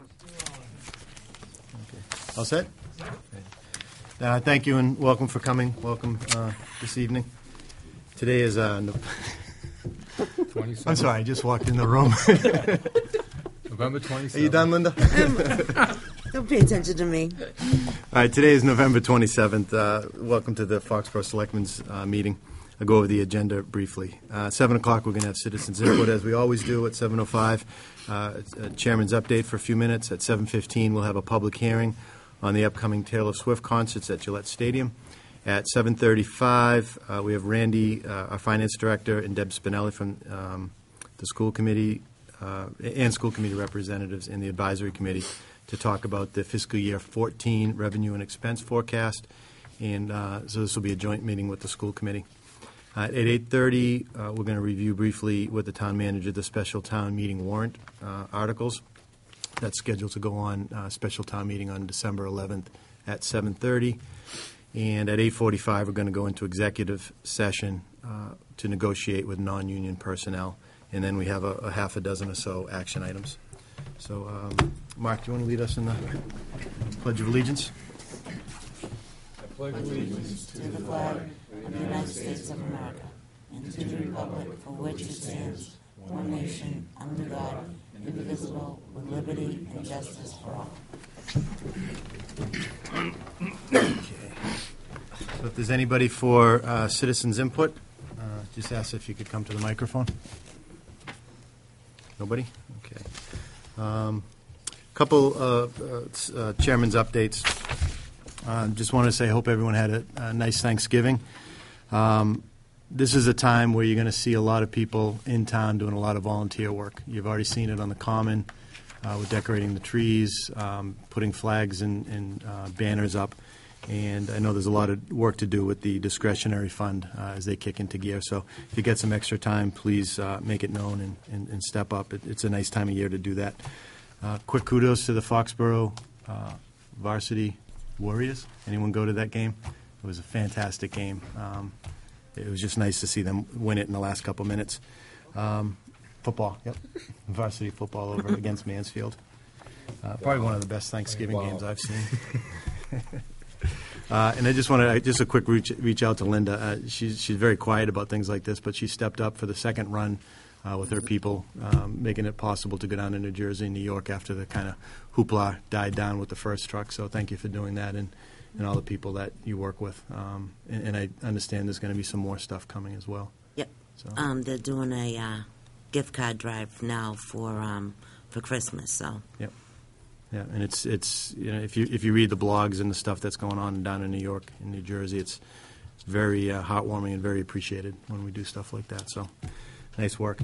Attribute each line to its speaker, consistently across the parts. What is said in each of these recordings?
Speaker 1: Okay. All set? Thank you and welcome for coming. Welcome this evening. Today is I'm sorry, I just walked in the room.
Speaker 2: November 27th.
Speaker 1: Are you done, Linda?
Speaker 3: Don't pay attention to me.
Speaker 1: All right, today is November 27th. Welcome to the Foxborough Selectmen's meeting. I'll go over the agenda briefly. 7 o'clock, we're going to have citizens input, as we always do at 7:05. Chairman's update for a few minutes. At 7:15, we'll have a public hearing on the upcoming Taylor Swift concerts at Gillette Stadium. At 7:35, we have Randy, our finance director, and Deb Spinelli from the school committee and school committee representatives in the advisory committee to talk about the fiscal year 14 revenue and expense forecast. And so this will be a joint meeting with the school committee. At 8:30, we're going to review briefly with the town manager the special town meeting warrant articles. That's scheduled to go on special town meeting on December 11th at 7:30. And at 8:45, we're going to go into executive session to negotiate with non-union personnel. And then we have a half a dozen or so action items. So, Mark, do you want to lead us in the Pledge of Allegiance?
Speaker 2: I pledge allegiance
Speaker 3: To the flag of the United States of America and to the republic for which it stands, one nation, under God, indivisible, with liberty and justice for all.
Speaker 1: Okay. So if there's anybody for citizens' input, just ask if you could come to the microphone. Nobody? Okay. Couple chairman's updates. Just want to say I hope everyone had a nice Thanksgiving. This is a time where you're going to see a lot of people in town doing a lot of volunteer work. You've already seen it on the Common with decorating the trees, putting flags and banners up. And I know there's a lot of work to do with the discretionary fund as they kick into gear. So if you get some extra time, please make it known and step up. It's a nice time of year to do that. Quick kudos to the Foxborough varsity Warriors. Anyone go to that game? It was a fantastic game. It was just nice to see them win it in the last couple minutes. Football, yep. Varsity football over against Mansfield. Probably one of the best Thanksgiving games I've seen. And I just want to, a quick reach out to Linda. She's very quiet about things like this, but she stepped up for the second run with her people, making it possible to go down to New Jersey and New York after the kind of hoopla died down with the first truck. So thank you for doing that and all the people that you work with. And I understand there's going to be some more stuff coming as well.
Speaker 3: Yep.
Speaker 1: So.
Speaker 3: They're doing a gift card drive now for Christmas. So.
Speaker 1: Yep. Yeah, and it's if you read the blogs and the stuff that's going on down in New York and New Jersey, it's very heartwarming and very appreciated when we do stuff like that. So, nice work.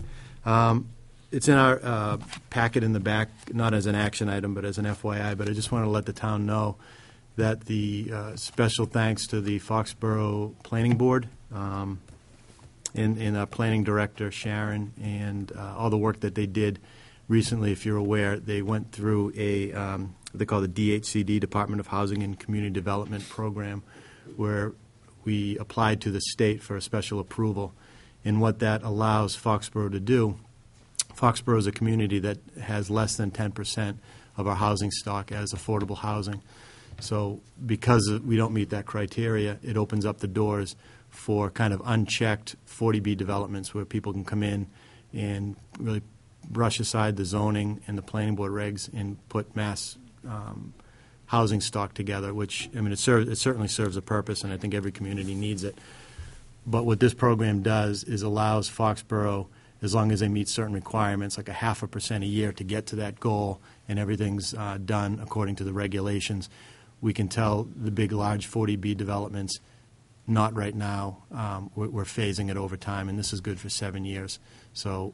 Speaker 1: It's in our packet in the back, not as an action item, but as an FYI. But I just want to let the town know that the special thanks to the Foxborough Planning Board and our planning director Sharon and all the work that they did. Recently, if you're aware, they went through what they call the DHCD, Department of Housing and Community Development Program, where we applied to the state for a special approval. And what that allows Foxborough to do, Foxborough is a community that has less than 10% of our housing stock as affordable housing. So because we don't meet that criteria, it opens up the doors for kind of unchecked 40B developments where people can come in and really brush aside the zoning and the planning board regs and put mass housing stock together, which, I mean, it certainly serves a purpose, and I think every community needs it. But what this program does is allows Foxborough, as long as they meet certain requirements, like 0.5% a year to get to that goal, and everything's done according to the regulations, we can tell the big, large 40B developments, not right now. We're phasing it over time, and this is good for 7 years. So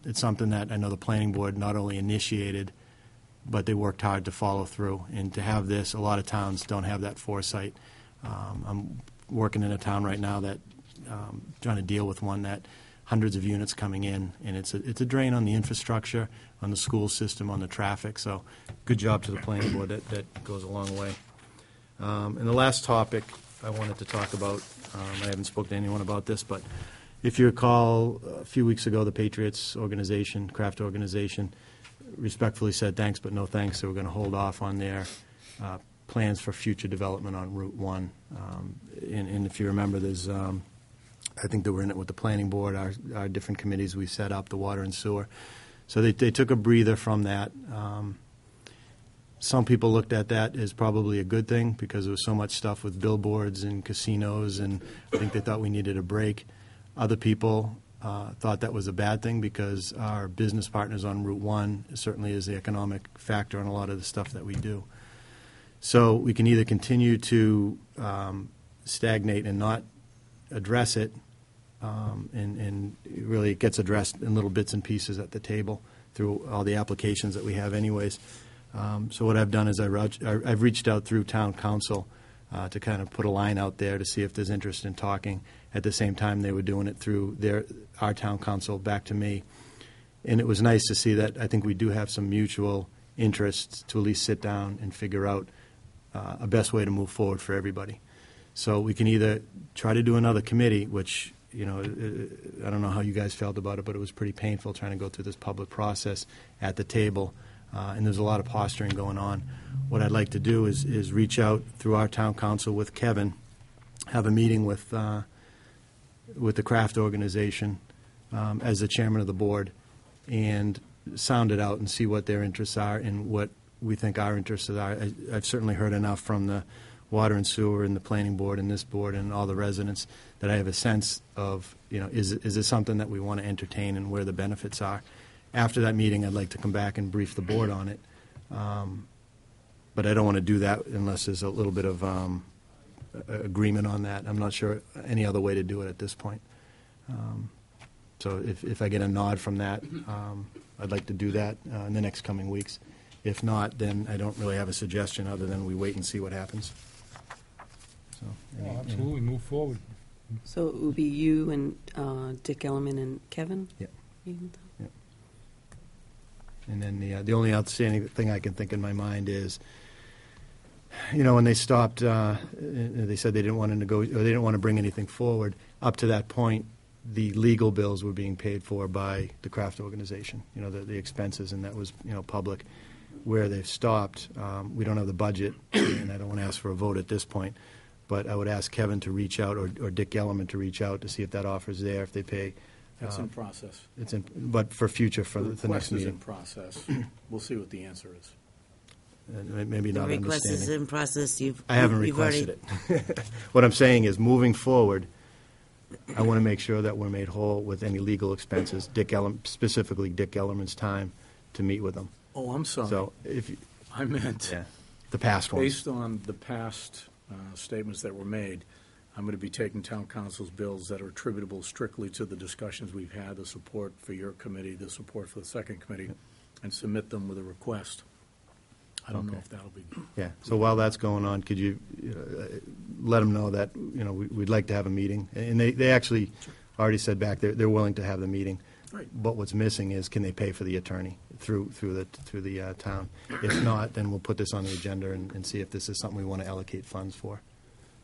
Speaker 1: it's something that I know the planning board not only initiated, but they worked hard to follow through. And to have this, a lot of towns don't have that foresight. I'm working in a town right now that trying to deal with one that hundreds of units coming in, and it's a drain on the infrastructure, on the school system, on the traffic. So good job to the planning board. That goes a long way. And the last topic I wanted to talk about, I haven't spoken to anyone about this, but if you recall, a few weeks ago, the Patriots organization, craft organization, respectfully said thanks, but no thanks. So we're going to hold off on their plans for future development on Route 1. And if you remember, there's, I think that we're in it with the planning board, our different committees we set up, the water and sewer. So they took a breather from that. Some people looked at that as probably a good thing because there was so much stuff with billboards and casinos, and I think they thought we needed a break. Other people thought that was a bad thing because our business partners on Route 1 certainly is the economic factor in a lot of the stuff that we do. So we can either continue to stagnate and not address it, and really it gets addressed in little bits and pieces at the table through all the applications that we have anyways. So what I've done is I've reached out through town council to kind of put a line out there to see if there's interest in talking. At the same time, they were doing it through our town council back to me. And it was nice to see that I think we do have some mutual interests to at least sit down and figure out a best way to move forward for everybody. So we can either try to do another committee, which, I don't know how you guys felt about it, but it was pretty painful trying to go through this public process at the table. And there's a lot of posturing going on. What I'd like to do is reach out through our town council with Kevin, have a meeting with the craft organization as the chairman of the board, and sound it out and see what their interests are and what we think our interests are. I've certainly heard enough from the water and sewer and the planning board and this board and all the residents that I have a sense of, is this something that we want to entertain and where the benefits are. After that meeting, I'd like to come back and brief the board on it. But I don't want to do that unless there's a little bit of agreement on that. I'm not sure any other way to do it at this point. So if I get a nod from that, I'd like to do that in the next coming weeks. If not, then I don't really have a suggestion other than we wait and see what happens. So,
Speaker 2: Absolutely, move forward.
Speaker 4: So it would be you and Dick Ellerman and Kevin?
Speaker 1: Yeah. And then the only outstanding thing I can think in my mind is, when they stopped, they said they didn't want to negotiate, or they didn't want to bring anything forward. Up to that point, the legal bills were being paid for by the craft organization. The expenses, and that was public. Where they've stopped, we don't have the budget, and I don't want to ask for a vote at this point. But I would ask Kevin to reach out, or Dick Ellerman to reach out to see if that offer's there, if they pay.
Speaker 5: That's in process.
Speaker 1: But for future, for the next meeting.
Speaker 5: The request is in process. We'll see what the answer is.
Speaker 1: Maybe not
Speaker 3: The request
Speaker 1: understanding.
Speaker 3: is in process.
Speaker 1: I haven't requested it. What I'm saying is, moving forward, I want to make sure that we're made whole with any legal expenses, specifically Dick Ellerman's time to meet with them.
Speaker 5: Oh, I'm sorry.
Speaker 1: So if
Speaker 5: I meant
Speaker 1: the past ones.
Speaker 5: based on the past statements that were made, I'm going to be taking town council's bills that are attributable strictly to the discussions we've had, the support for your committee, the support for the second committee, and submit them with a request. I don't know if that'll be.
Speaker 1: Yeah. So while that's going on, could you let them know that we'd like to have a meeting, and they actually already said back they're willing to have the meeting.
Speaker 5: Right.
Speaker 1: But what's missing is, can they pay for the attorney through the town? If not, then we'll put this on the agenda and see if this is something we want to allocate funds for.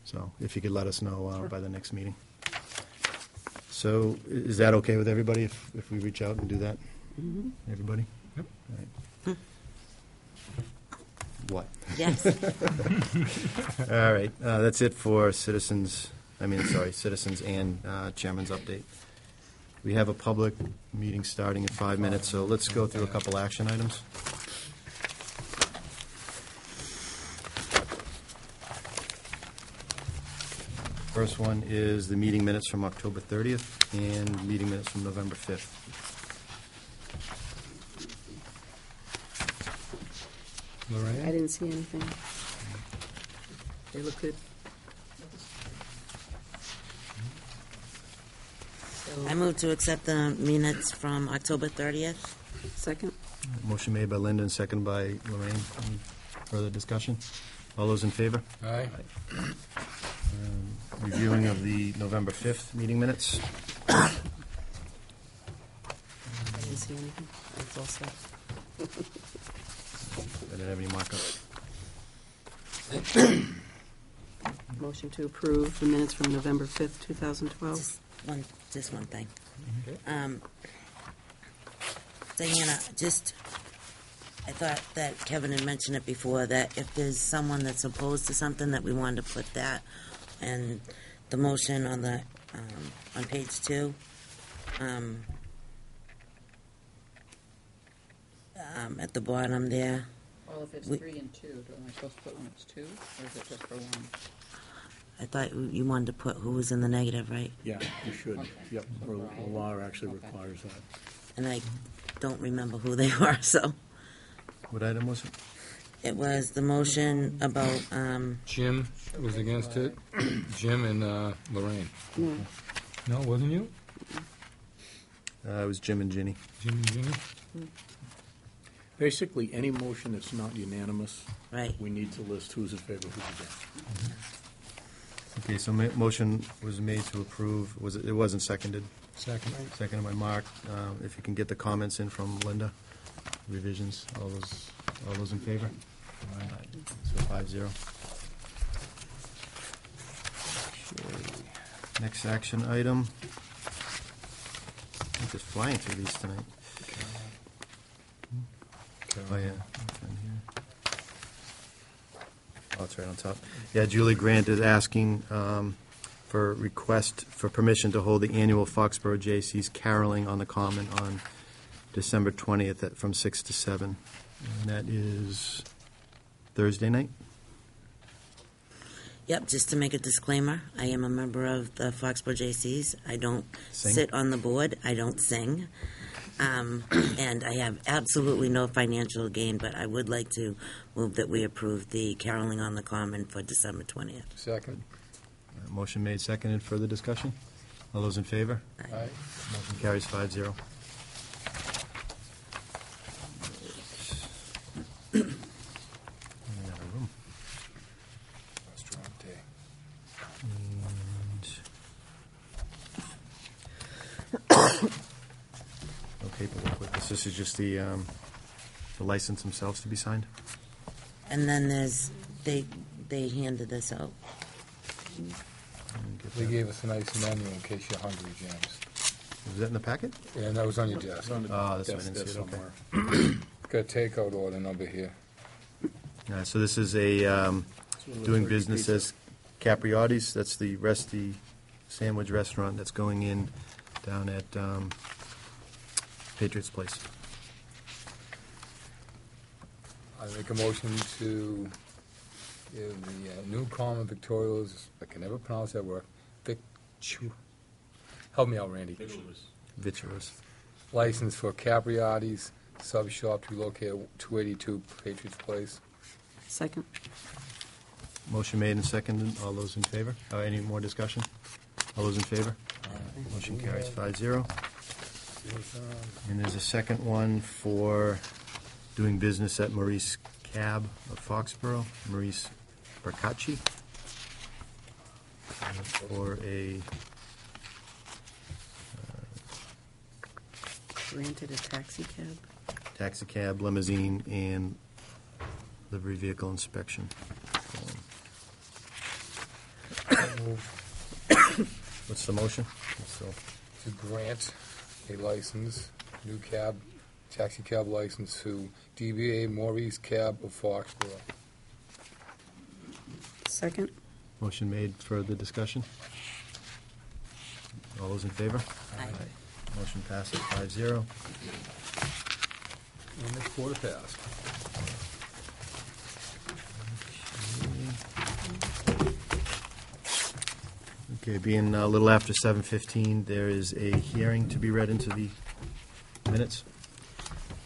Speaker 1: So if you could let us know by the next meeting. So is that okay with everybody if we reach out and do that?
Speaker 4: Mm-hmm.
Speaker 1: Everybody?
Speaker 2: Yep.
Speaker 1: All right. What?
Speaker 3: Yes.
Speaker 1: All right. That's it for citizens and chairman's update. We have a public meeting starting in 5 minutes, so let's go through a couple action items. First one is the meeting minutes from October 30th and meeting minutes from November 5th.
Speaker 4: I
Speaker 2: Lorraine?
Speaker 4: didn't see anything. They look good. So,
Speaker 3: I move to accept the minutes from October 30th.
Speaker 4: second?
Speaker 1: Motion made by Linda and seconded by Lorraine. Any further discussion? All those in favor?
Speaker 2: Aye.
Speaker 1: Reviewing of the November 5th meeting minutes.
Speaker 4: I didn't see anything. It's all set.
Speaker 1: I didn't have any markups.
Speaker 4: Motion to approve the minutes from November 5th, 2012.
Speaker 3: Just one thing. Diana, just I thought that Kevin had mentioned it before, that if there's someone that's opposed to something, that we wanted to put that and the motion on the, on page 2. At the bottom there.
Speaker 6: Well, if it's
Speaker 3: We-
Speaker 6: 3 and 2, am I supposed to put when it's 2, or is it just for 1?
Speaker 3: I thought you wanted to put who was in the negative, right?
Speaker 5: Yeah, you should.
Speaker 6: Okay.
Speaker 5: Yep, or the law actually requires that.
Speaker 3: And I don't remember who they were, so.
Speaker 1: What item was it?
Speaker 3: It was the motion about,
Speaker 2: Jim was against it. Jim and Lorraine.
Speaker 4: No.
Speaker 2: No, it wasn't you?
Speaker 1: It was Jim and Ginny.
Speaker 2: Jim and Jimmy?
Speaker 5: Basically, any motion that's not unanimous,
Speaker 3: right,
Speaker 5: we need to list who's in favor, who's against.
Speaker 1: Okay, so motion was made to approve, it wasn't seconded?
Speaker 2: Second.
Speaker 1: Seconded by Mark. If you can get the comments in from Linda, revisions, all those in favor? So 5-0. Okay. Next action item. I'm just flying through these tonight. Oh, yeah. It's in here. Oh, it's right on top. Yeah, Julie Grant is asking for a request for permission to hold the annual Foxborough J.C.'s caroling on the Common on December 20th from 6 to 7. And that is Thursday night?
Speaker 3: yep, just to make a disclaimer, I am a member of the Foxborough J.C.'s. I don't
Speaker 1: Sing?
Speaker 3: sit on the board, I don't sing. And I have absolutely no financial gain, but I would like to move that we approve the caroling on the Common for December 20th.
Speaker 2: Second.
Speaker 1: Motion made, seconded. Further discussion? All those in favor?
Speaker 2: Aye.
Speaker 1: Motion carries 5-0.
Speaker 2: Restaurant day.
Speaker 1: No paperwork with this. This is just the license themselves to be signed?
Speaker 3: And then there's, they handed this out.
Speaker 2: They gave us a nice menu in case you're hungry, James.
Speaker 1: Was that in the packet?
Speaker 2: Yeah, that was on your desk.
Speaker 5: It's on the
Speaker 1: that's why I
Speaker 5: desk
Speaker 1: didn't see
Speaker 5: there
Speaker 1: it, okay.
Speaker 5: somewhere.
Speaker 2: Got a takeout order number here.
Speaker 1: So this is a
Speaker 5: It's one of those
Speaker 1: doing
Speaker 5: turkey
Speaker 1: business
Speaker 5: pizzas.
Speaker 1: as Capriotti's. That's the Rusty Sandwich Restaurant that's going in down at Patriots Place.
Speaker 2: I make a motion to give the new common victorials, I can never pronounce that word, help me out, Randy.
Speaker 1: Vitros.
Speaker 2: License for Capriotti's sub shop to be located at 282 Patriots Place.
Speaker 4: Second.
Speaker 1: Motion made and seconded. All those in favor? Any more discussion? All those in favor? Motion carries 5-0. And there's a second one for doing business at Maurice Cab of Foxborough, Maurice Barcacci, for a
Speaker 4: Granted a taxi cab.
Speaker 1: taxi cab, limousine, and livery vehicle inspection. What's the motion? So,
Speaker 2: To grant a license, new cab, taxi cab license to DBA Maurice Cab of Foxborough.
Speaker 4: Second.
Speaker 1: motion made. Further discussion? All those in favor?
Speaker 3: Aye.
Speaker 1: Motion passes 5-0.
Speaker 2: And it's quarter past.
Speaker 1: Okay, being a little after 7:15, there is a hearing to be read into the minutes.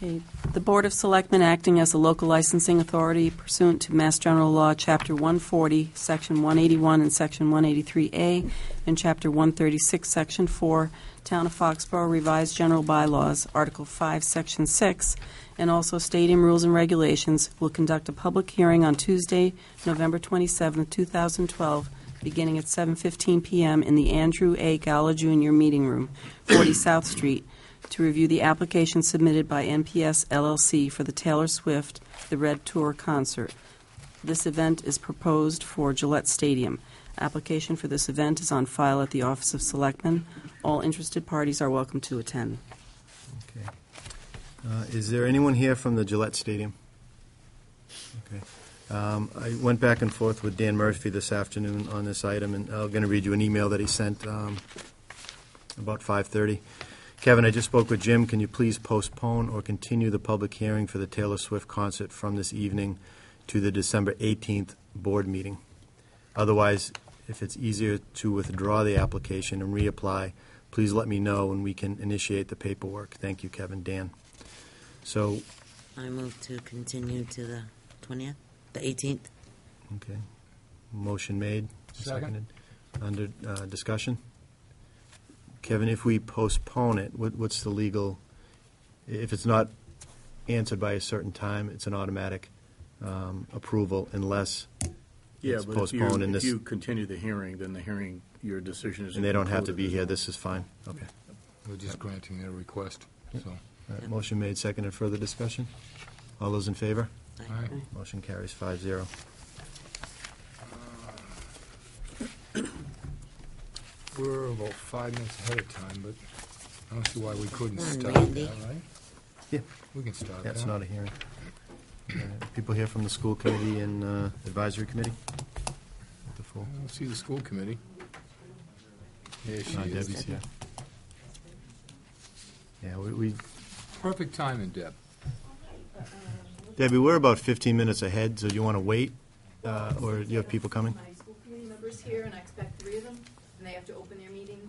Speaker 4: Okay. The Board of Selectmen, acting as a local licensing authority pursuant to Mass General Law, Chapter 140, Section 181 and Section 183A, and Chapter 136, Section 4, Town of Foxborough Revised General Bylaws, Article 5, Section 6, and also Stadium Rules and Regulations, will conduct a public hearing on Tuesday, November 27, 2012, beginning at 7:15 p.m. in the Andrew A. Gala Jr. Meeting Room, 40 South Street, to review the application submitted by NPS LLC for the Taylor Swift The Red Tour concert. This event is proposed for Gillette Stadium. Application for this event is on file at the Office of Selectmen. All interested parties are welcome to attend.
Speaker 1: Okay. Is there anyone here from the Gillette Stadium? Okay. I went back and forth with Dan Murphy this afternoon on this item, and I'm going to read you an email that he sent about 5:30. Kevin, I just spoke with Jim. Can you please postpone or continue the public hearing for the Taylor Swift concert from this evening to the December 18th board meeting? Otherwise, if it's easier to withdraw the application and reapply, please let me know and we can initiate the paperwork. Thank you, Kevin. Dan. So,
Speaker 3: I move to continue to the 20th, the 18th.
Speaker 1: okay. Motion made.
Speaker 2: Second.
Speaker 1: Under discussion. Kevin, if we postpone it, what's the legal, if it's not answered by a certain time, it's an automatic approval unless
Speaker 5: Yeah,
Speaker 1: it's
Speaker 5: but
Speaker 1: postponed and
Speaker 5: if
Speaker 1: this,
Speaker 5: you continue the hearing, then the hearing, your decision is.
Speaker 1: and they don't have to
Speaker 5: included
Speaker 1: be
Speaker 5: as
Speaker 1: here,
Speaker 5: well.
Speaker 1: this is fine. Okay.
Speaker 2: We're just granting their request, so.
Speaker 1: All right, motion made, seconded, further discussion? All those in favor?
Speaker 2: All right.
Speaker 1: Motion carries 5-0.
Speaker 2: We're about 5 minutes ahead of time, but I don't see why we couldn't
Speaker 3: Come on,
Speaker 2: start
Speaker 3: Randy.
Speaker 2: that, right?
Speaker 1: Yeah.
Speaker 2: We can start that.
Speaker 1: That's not a hearing. People here from the school committee and advisory committee? The full.
Speaker 2: I don't see the school committee. There she is.
Speaker 1: Debbie's here. Yeah, we,
Speaker 2: Perfect timing, Deb.
Speaker 1: Debbie, we're about 15 minutes ahead, so do you want to wait? Or do you have people coming?
Speaker 7: My school committee members here, and I expect 3 of them, and they have to open their meeting.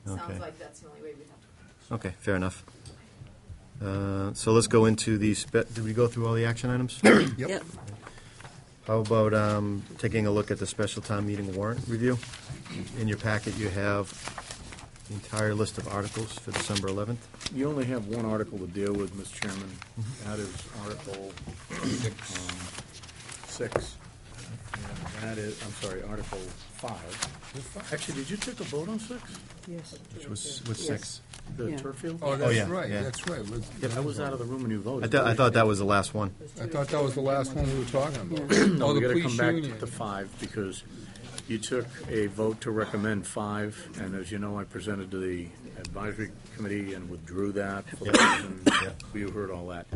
Speaker 1: Okay.
Speaker 7: Sounds like that's the only way we have to.
Speaker 1: Okay, fair enough. So let's go into the, did we go through all the action items?
Speaker 3: Yep.
Speaker 1: How about taking a look at the special town meeting warrant review? In your packet, you have the entire list of articles for December 11th.
Speaker 5: You only have one article to deal with, Mr. Chairman. That is Article 6. And that is, I'm sorry, Article 5. Actually, did you take a vote on 6?
Speaker 6: Yes.
Speaker 1: Which was 6.
Speaker 5: The
Speaker 6: Yeah.
Speaker 5: turf field?
Speaker 2: Oh, that's
Speaker 1: yeah,
Speaker 2: right,
Speaker 1: yeah.
Speaker 2: that's right.
Speaker 5: I was out of the room when you voted.
Speaker 1: I thought that was the last one.
Speaker 2: I thought that was the last one we were talking about.
Speaker 5: No,
Speaker 2: Oh,
Speaker 5: we
Speaker 2: the
Speaker 5: gotta
Speaker 2: police
Speaker 5: come back
Speaker 2: union.
Speaker 5: to 5, because you took a vote to recommend 5, and as you know, I presented to the advisory committee and withdrew that for the reason, you heard all that.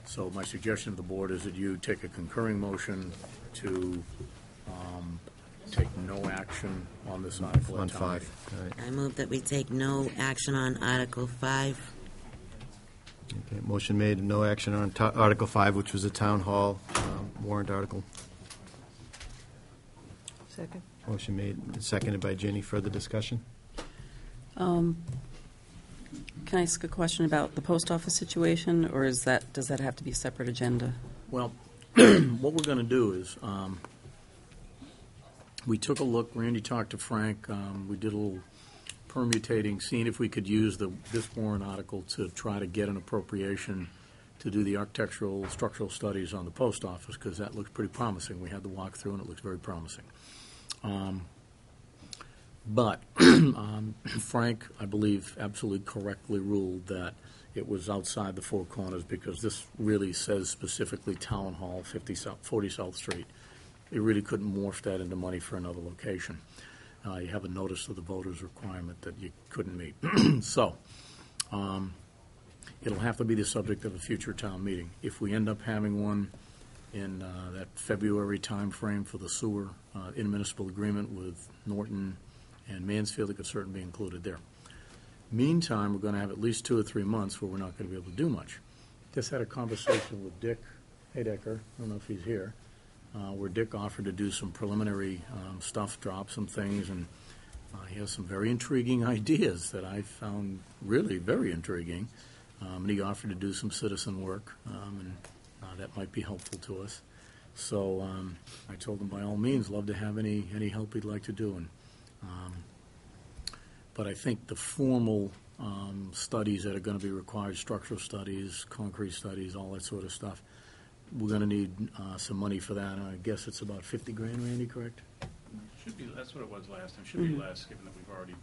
Speaker 5: So my suggestion to the board is that you take a concurring motion to take no action on this article
Speaker 1: On
Speaker 5: at town
Speaker 1: 5.
Speaker 5: meeting.
Speaker 1: All right.
Speaker 3: I move that we take no action on Article 5.
Speaker 1: Okay, motion made, no action on Article 5, which was a town hall warrant article.
Speaker 6: Second.
Speaker 1: Motion made and seconded by Ginny. Further discussion?
Speaker 4: Can I ask a question about the post office situation, or does that have to be a separate agenda?
Speaker 5: Well, what we're going to do is, we took a look, Randy talked to Frank, we did a little permutating, seeing if we could use this warrant article to try to get an appropriation to do the architectural, structural studies on the post office, because that looks pretty promising. We had the walkthrough, and it looks very promising. But Frank, I believe, absolutely correctly ruled that it was outside the 4 corners, because this really says specifically Town Hall, 40 South Street. It really couldn't morph that into money for another location. You have a notice of the voters' requirement that you couldn't meet. So it'll have to be the subject of a future town meeting. If we end up having one in that February timeframe for the sewer intermunicipal agreement with Norton and Mansfield, it could certainly be included there. Meantime, we're going to have at least 2 or 3 months where we're not going to be able to do much. Just had a conversation with Dick Haydecker, I don't know if he's here, where Dick offered to do some preliminary stuff, drop some things, and he has some very intriguing ideas that I found really very intriguing. And he offered to do some citizen work, and that might be helpful to us. So I told him by all means, love to have any help he'd like to do. And but I think the formal studies that are going to be required, structural studies, concrete studies, all that sort of stuff, we're going to need some money for that. And I guess it's about $50,000, Randy, correct?
Speaker 8: Should be, that's what it was last time. Should be less, given that we've already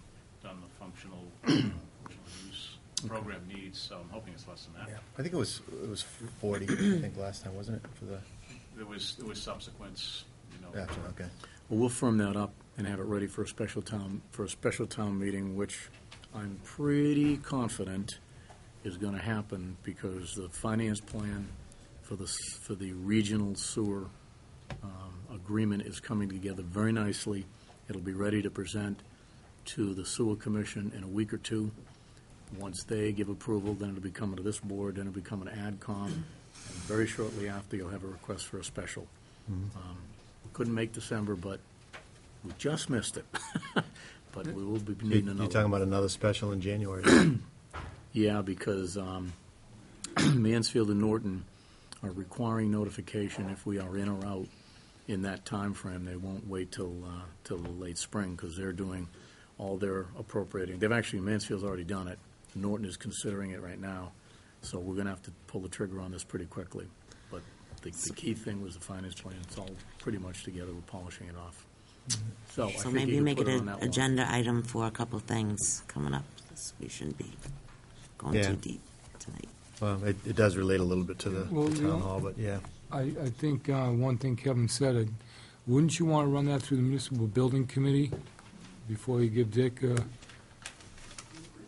Speaker 8: done the functional use program needs, so I'm hoping it's less than that.
Speaker 1: I think it was 40, I think, last time, wasn't it, for the,
Speaker 8: There was subsequents,
Speaker 1: after, okay.
Speaker 5: Well, we'll firm that up and have it ready for a special town meeting, which I'm pretty confident is going to happen because the finance plan for the regional sewer agreement is coming together very nicely. It'll be ready to present to the sewer commission in a week or two. Once they give approval, then it'll be coming to this board, then it'll be coming to AdCom, and very shortly after, you'll have a request for a special. Couldn't make December, but we just missed it. But we will be needing another.
Speaker 1: You're talking about another special in January.
Speaker 5: Yeah, because Mansfield and Norton are requiring notification if we are in or out in that time frame. They won't wait till the late spring because they're doing all their appropriating. Mansfield's already done it. Norton is considering it right now. So we're going to have to pull the trigger on this pretty quickly. But the key thing was the finance plan. It's all pretty much together. We're polishing it off. So I
Speaker 3: So
Speaker 5: think
Speaker 3: maybe
Speaker 5: you can
Speaker 3: make
Speaker 5: put
Speaker 3: it
Speaker 5: on
Speaker 3: an
Speaker 5: that one.
Speaker 3: agenda item for a couple things coming up. We shouldn't be going
Speaker 1: Yeah.
Speaker 3: too deep tonight.
Speaker 1: Well, it does relate a little bit to the
Speaker 2: Well,
Speaker 1: town hall, but yeah.
Speaker 2: I think one thing Kevin said, wouldn't you want to run that through the municipal building committee before you give Dick,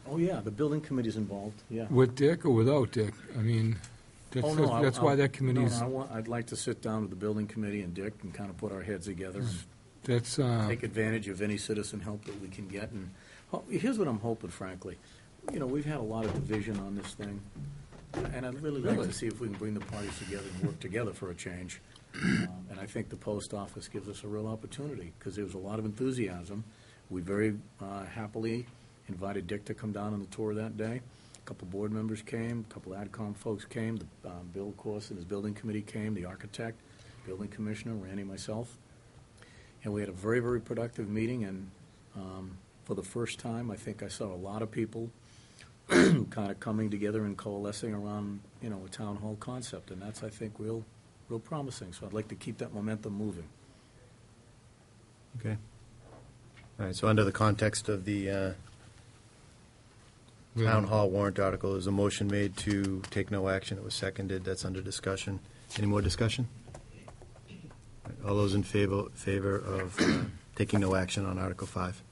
Speaker 5: Oh, yeah, the building committee's involved, yeah.
Speaker 2: with Dick or without Dick? I mean,
Speaker 5: Oh, no,
Speaker 2: that's why that committee's,
Speaker 5: I'd like to sit down with the building committee and Dick and kind of put our heads together and
Speaker 2: that's,
Speaker 5: take advantage of any citizen help that we can get. And here's what I'm hoping, frankly. You know, we've had a lot of division on this thing, and I'd really like to see if we can bring the parties together and work together for a change. And I think the post office gives us a real opportunity, because there was a lot of enthusiasm. We very happily invited Dick to come down on the tour that day. A couple board members came, a couple AdCom folks came, Bill, of course, and his building committee came, the architect, building commissioner, Randy, myself. And we had a very, very productive meeting, and for the first time, I think I saw a lot of people kind of coming together and coalescing around, you know, a town hall concept, and that's, I think, real promising. So I'd like to keep that momentum moving.
Speaker 1: Okay. All right, so under the context of the town hall warrant article, there's a motion made to take no action. It was seconded. That's under discussion. Any more discussion? All those in favor of taking no action on Article 5?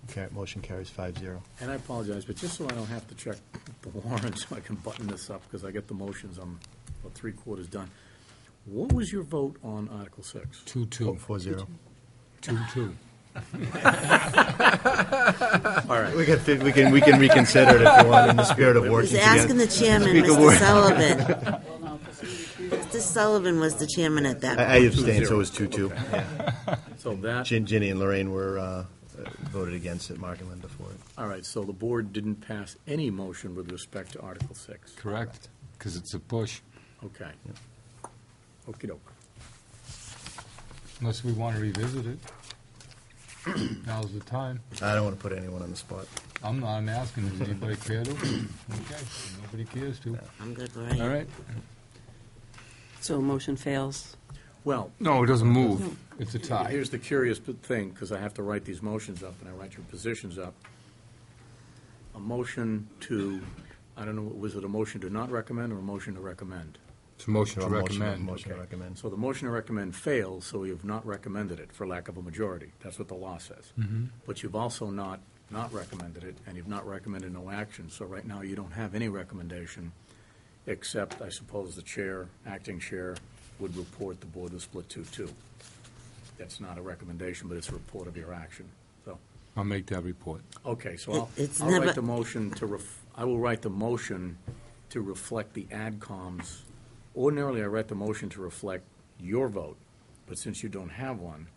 Speaker 1: Okay, motion carries 5-0.
Speaker 5: And I apologize, but just so I don't have to check the warrant, so I can button this up, because I get the motions, I'm about three-quarters done. What was your vote on Article 6?
Speaker 2: 2-2.
Speaker 1: 4-0.
Speaker 2: 2-2.
Speaker 5: All right.
Speaker 1: We can reconsider it if you want, in the spirit of working
Speaker 3: He's
Speaker 1: together.
Speaker 3: asking the chairman,
Speaker 1: Speak a
Speaker 3: Mr.
Speaker 1: word.
Speaker 3: Sullivan.
Speaker 6: Well, no, because he refused.
Speaker 3: Mr. Sullivan was the chairman at that
Speaker 1: I
Speaker 3: point.
Speaker 1: abstained, so it was 2-2.
Speaker 5: Okay.
Speaker 1: Yeah.
Speaker 5: So that,
Speaker 1: Ginny and Lorraine were voted against it, Mark and Linda for it.
Speaker 5: all right, so the board didn't pass any motion with respect to Article 6.
Speaker 2: Correct, because it's a push,
Speaker 5: Okay. Okey-doke.
Speaker 2: unless we want to revisit it. Now's the time.
Speaker 1: I don't want to put anyone on the spot.
Speaker 2: I'm asking, does anybody care to? Okay, nobody cares to.
Speaker 3: I'm good, Lorraine.
Speaker 2: All right.
Speaker 4: So a motion fails.
Speaker 5: Well,
Speaker 2: No, it doesn't move. It's a tie.
Speaker 5: here's the curious thing, because I have to write these motions up, and I write your positions up. A motion to, I don't know, was it a motion to not recommend or a motion to recommend?
Speaker 2: It's a motion to recommend.
Speaker 1: Motion to
Speaker 5: Okay.
Speaker 1: recommend.
Speaker 5: So the motion to recommend fails, so you've not recommended it for lack of a majority. That's what the law says. But you've also not recommended it, and you've not recommended no action. So right now, you don't have any recommendation, except, I suppose, the chair, acting chair, would report the board was split 2-2. That's not a recommendation, but it's a report of your action. So,
Speaker 2: I'll make that report.
Speaker 5: okay, so
Speaker 3: It's
Speaker 5: I'll
Speaker 3: never-
Speaker 5: write the motion I will write the motion to reflect the AdComs. Ordinarily, I write the motion to reflect your vote, but since you don't have one,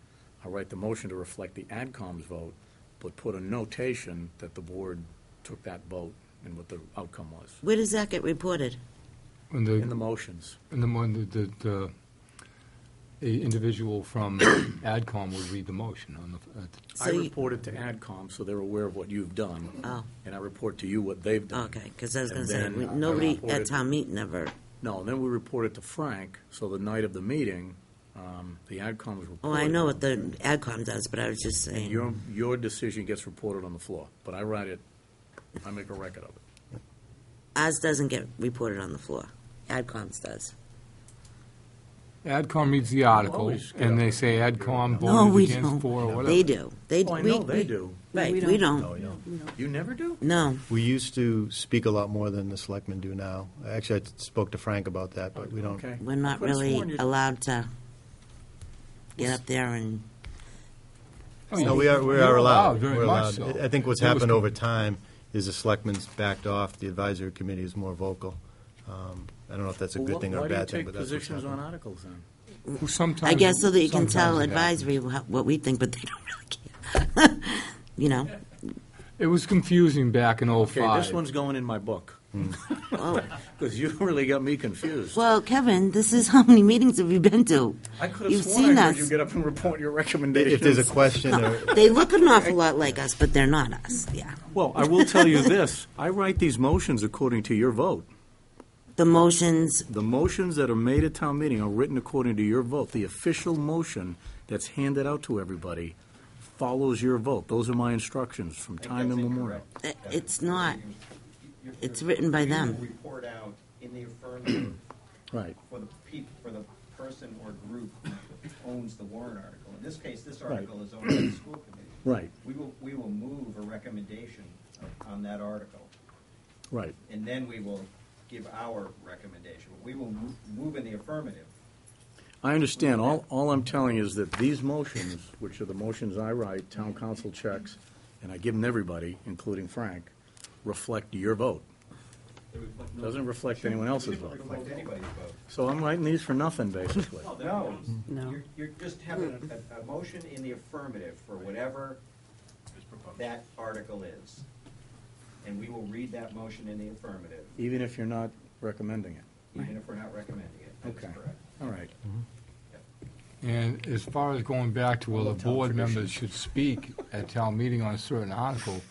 Speaker 5: I'll write the motion to reflect the AdComs vote, but put a notation that the board took that vote and what the outcome was
Speaker 3: Where does that get reported?
Speaker 2: And
Speaker 5: in the
Speaker 2: the,
Speaker 5: motions.
Speaker 2: and the one, the individual from AdCom would read the motion on the,
Speaker 3: So
Speaker 5: I
Speaker 3: you-
Speaker 5: report it to AdCom, so they're aware of what you've done,
Speaker 3: Oh,
Speaker 5: and I report to you what they've done.
Speaker 3: okay, because I was going
Speaker 5: And
Speaker 3: to say,
Speaker 5: then I
Speaker 3: nobody
Speaker 5: report
Speaker 3: at
Speaker 5: it-
Speaker 3: town meeting ever,
Speaker 5: No, and then we report it to Frank, so the night of the meeting, the AdComs report.
Speaker 3: oh, I know what the AdCom does, but I was just
Speaker 5: And
Speaker 3: saying.
Speaker 5: your decision gets reported on the floor, but I write it, I make a record of it.
Speaker 3: Ours doesn't get reported on the floor. AdCom's does.
Speaker 2: AdCom reads the article,
Speaker 5: always get
Speaker 2: and
Speaker 5: up
Speaker 2: they
Speaker 5: and
Speaker 2: say
Speaker 5: do it.
Speaker 2: AdCom
Speaker 3: No,
Speaker 2: voted
Speaker 3: we
Speaker 2: against
Speaker 3: don't.
Speaker 2: for or whatever.
Speaker 3: They do. They,
Speaker 5: Oh, I know they do.
Speaker 3: Right,
Speaker 4: We
Speaker 3: we
Speaker 4: don't.
Speaker 3: don't.
Speaker 1: No, we don't.
Speaker 5: You never do?
Speaker 3: No.
Speaker 1: We used to speak a lot more than the selectmen do now. Actually, I spoke to Frank about that, but we don't.
Speaker 5: Okay.
Speaker 3: We're not
Speaker 5: I could've
Speaker 3: really
Speaker 5: sworn you-
Speaker 3: allowed to get up there and,
Speaker 1: No, we are
Speaker 9: You're
Speaker 1: allowed.
Speaker 9: very
Speaker 1: We're
Speaker 9: much
Speaker 1: allowed.
Speaker 9: so.
Speaker 1: I think what's
Speaker 9: It was
Speaker 1: happened
Speaker 9: com-
Speaker 1: over time is the selectmen's backed off, the advisory committee is more vocal. I don't know if that's a
Speaker 5: Well,
Speaker 1: good thing or a
Speaker 5: why do you
Speaker 1: bad thing,
Speaker 5: take
Speaker 1: but that's what's
Speaker 5: positions on
Speaker 1: happened.
Speaker 5: articles then?
Speaker 9: Well, sometimes
Speaker 3: I guess so that you can
Speaker 9: sometimes
Speaker 3: tell
Speaker 9: it happens.
Speaker 3: advisory what we think, but they don't really care. You know?
Speaker 9: It was confusing back in '05.
Speaker 5: Okay, this one's going in my book,
Speaker 3: Oh,
Speaker 5: because you really got me confused.
Speaker 3: well, Kevin, this is how many meetings have you been to?
Speaker 5: I could have
Speaker 3: You've
Speaker 5: sworn
Speaker 3: seen
Speaker 5: I heard
Speaker 3: us.
Speaker 5: you get up and report your recommendations.
Speaker 1: If there's a question or,
Speaker 3: They look an awful lot like us, but they're not us, yeah.
Speaker 5: Well, I will tell you this, I write these motions according to your vote.
Speaker 3: The motions,
Speaker 5: The motions that are made at town meeting are written according to your vote. The official motion that's handed out to everybody follows your vote. Those are my instructions from time immemorial.
Speaker 3: it's not. It's written by them.
Speaker 10: You will report out in the affirmative
Speaker 5: Right.
Speaker 10: for the person or group who owns the warrant article. In this case, this
Speaker 5: Right.
Speaker 10: article is owned by the school committee.
Speaker 5: Right,
Speaker 10: We will move a recommendation on that article,
Speaker 5: right.
Speaker 10: and then we will give our recommendation. We will move in the affirmative.
Speaker 5: I understand. All I'm telling is that these motions, which are the motions I write, town council checks, and I give them to everybody, including Frank, reflect your vote. Doesn't reflect anyone else's vote.
Speaker 10: Reflect anybody's vote.
Speaker 5: So I'm writing these for nothing, basically.
Speaker 10: No,
Speaker 4: No.
Speaker 10: you're just having a motion in the affirmative for whatever
Speaker 8: Is proposed.
Speaker 10: that article is. And we will read that motion in the affirmative,
Speaker 5: Even if you're not recommending it.
Speaker 10: even if we're not recommending it. That's
Speaker 5: Okay.
Speaker 10: correct.
Speaker 5: All right.
Speaker 9: And as far as going back to whether
Speaker 5: Well, town
Speaker 9: board
Speaker 5: tradition.
Speaker 9: members should speak at town meeting on a certain article,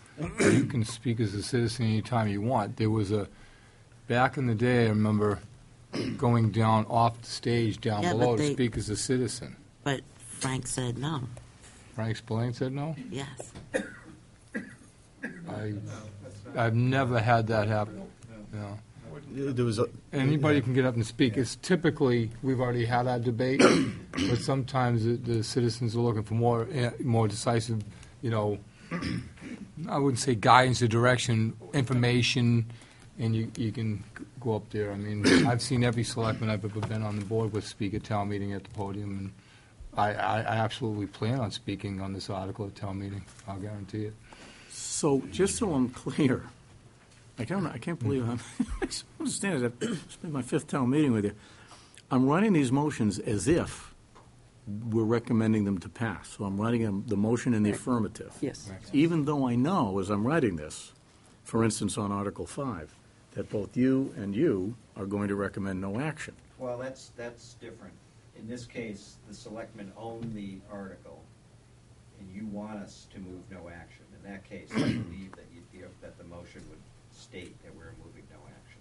Speaker 9: you can speak as a citizen anytime you want. There was back in the day, I remember going down off the stage down
Speaker 3: Yeah, but
Speaker 9: below to
Speaker 3: they-
Speaker 9: speak as a citizen.
Speaker 3: But Frank said no.
Speaker 9: Frank Spillane said no?
Speaker 3: Yes.
Speaker 9: I've never had that happen. No.
Speaker 1: there was,
Speaker 9: Anybody can get up and speak. It's typically, we've already had our debate, but sometimes the citizens are looking for more decisive, I wouldn't say guidance or direction, information, and you can go up there. I mean, I've seen every selectman I've ever been on the board with speak at town meeting at the podium, and I absolutely plan on speaking on this article at town meeting. I'll guarantee it.
Speaker 5: So, just so I'm clear, I can't believe I understand it. It's been my fifth town meeting with you. I'm writing these motions as if we're recommending them to pass. So I'm writing the motion in the affirmative.
Speaker 4: Yes.
Speaker 5: Even though I know, as I'm writing this, for instance, on Article 5, that both you and you are going to recommend no action.
Speaker 10: Well, that's different. In this case, the selectmen own the article, and you want us to move no action. In that case, I believe that the motion would state that we're moving no action.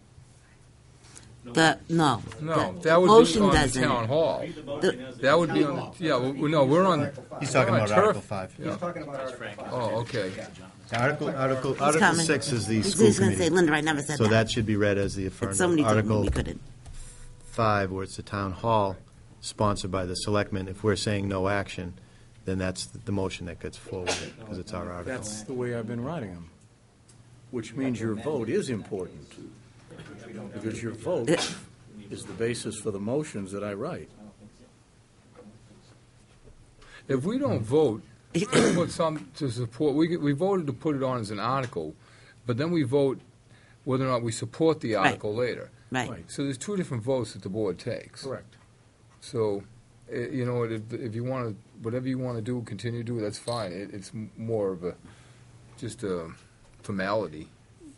Speaker 3: No.
Speaker 9: No,
Speaker 3: The
Speaker 9: that would be
Speaker 3: motion
Speaker 9: on the
Speaker 3: doesn't.
Speaker 9: town hall.
Speaker 3: The-
Speaker 9: That would be on, yeah, well, no, we're on,
Speaker 1: he's talking about
Speaker 9: turf.
Speaker 1: Article 5.
Speaker 10: He's talking about Article 5.
Speaker 9: oh, okay.
Speaker 1: Article
Speaker 3: coming.
Speaker 1: 6 is the
Speaker 3: He's
Speaker 1: school
Speaker 3: just going to say,
Speaker 1: committee.
Speaker 3: Linda, I never said
Speaker 1: So
Speaker 3: that.
Speaker 1: that should be read as the
Speaker 3: But
Speaker 1: affirmative.
Speaker 3: somebody told me
Speaker 1: Article
Speaker 3: we couldn't.
Speaker 1: 5, where it's the town hall, sponsored by the selectmen, if we're saying no action, then that's the motion that gets forward, because it's our article.
Speaker 5: That's the way I've been writing them, which means your vote is important, because your vote is the basis for the motions that I write.
Speaker 9: If we don't vote, put some to support, we voted to put it on as an article, but then we vote whether or not we support the article later.
Speaker 3: Right.
Speaker 5: Right.
Speaker 9: So there's two different votes that the board takes.
Speaker 5: Correct.
Speaker 9: So, if you want to, whatever you want to do, continue to do, that's fine. It's more of just a formality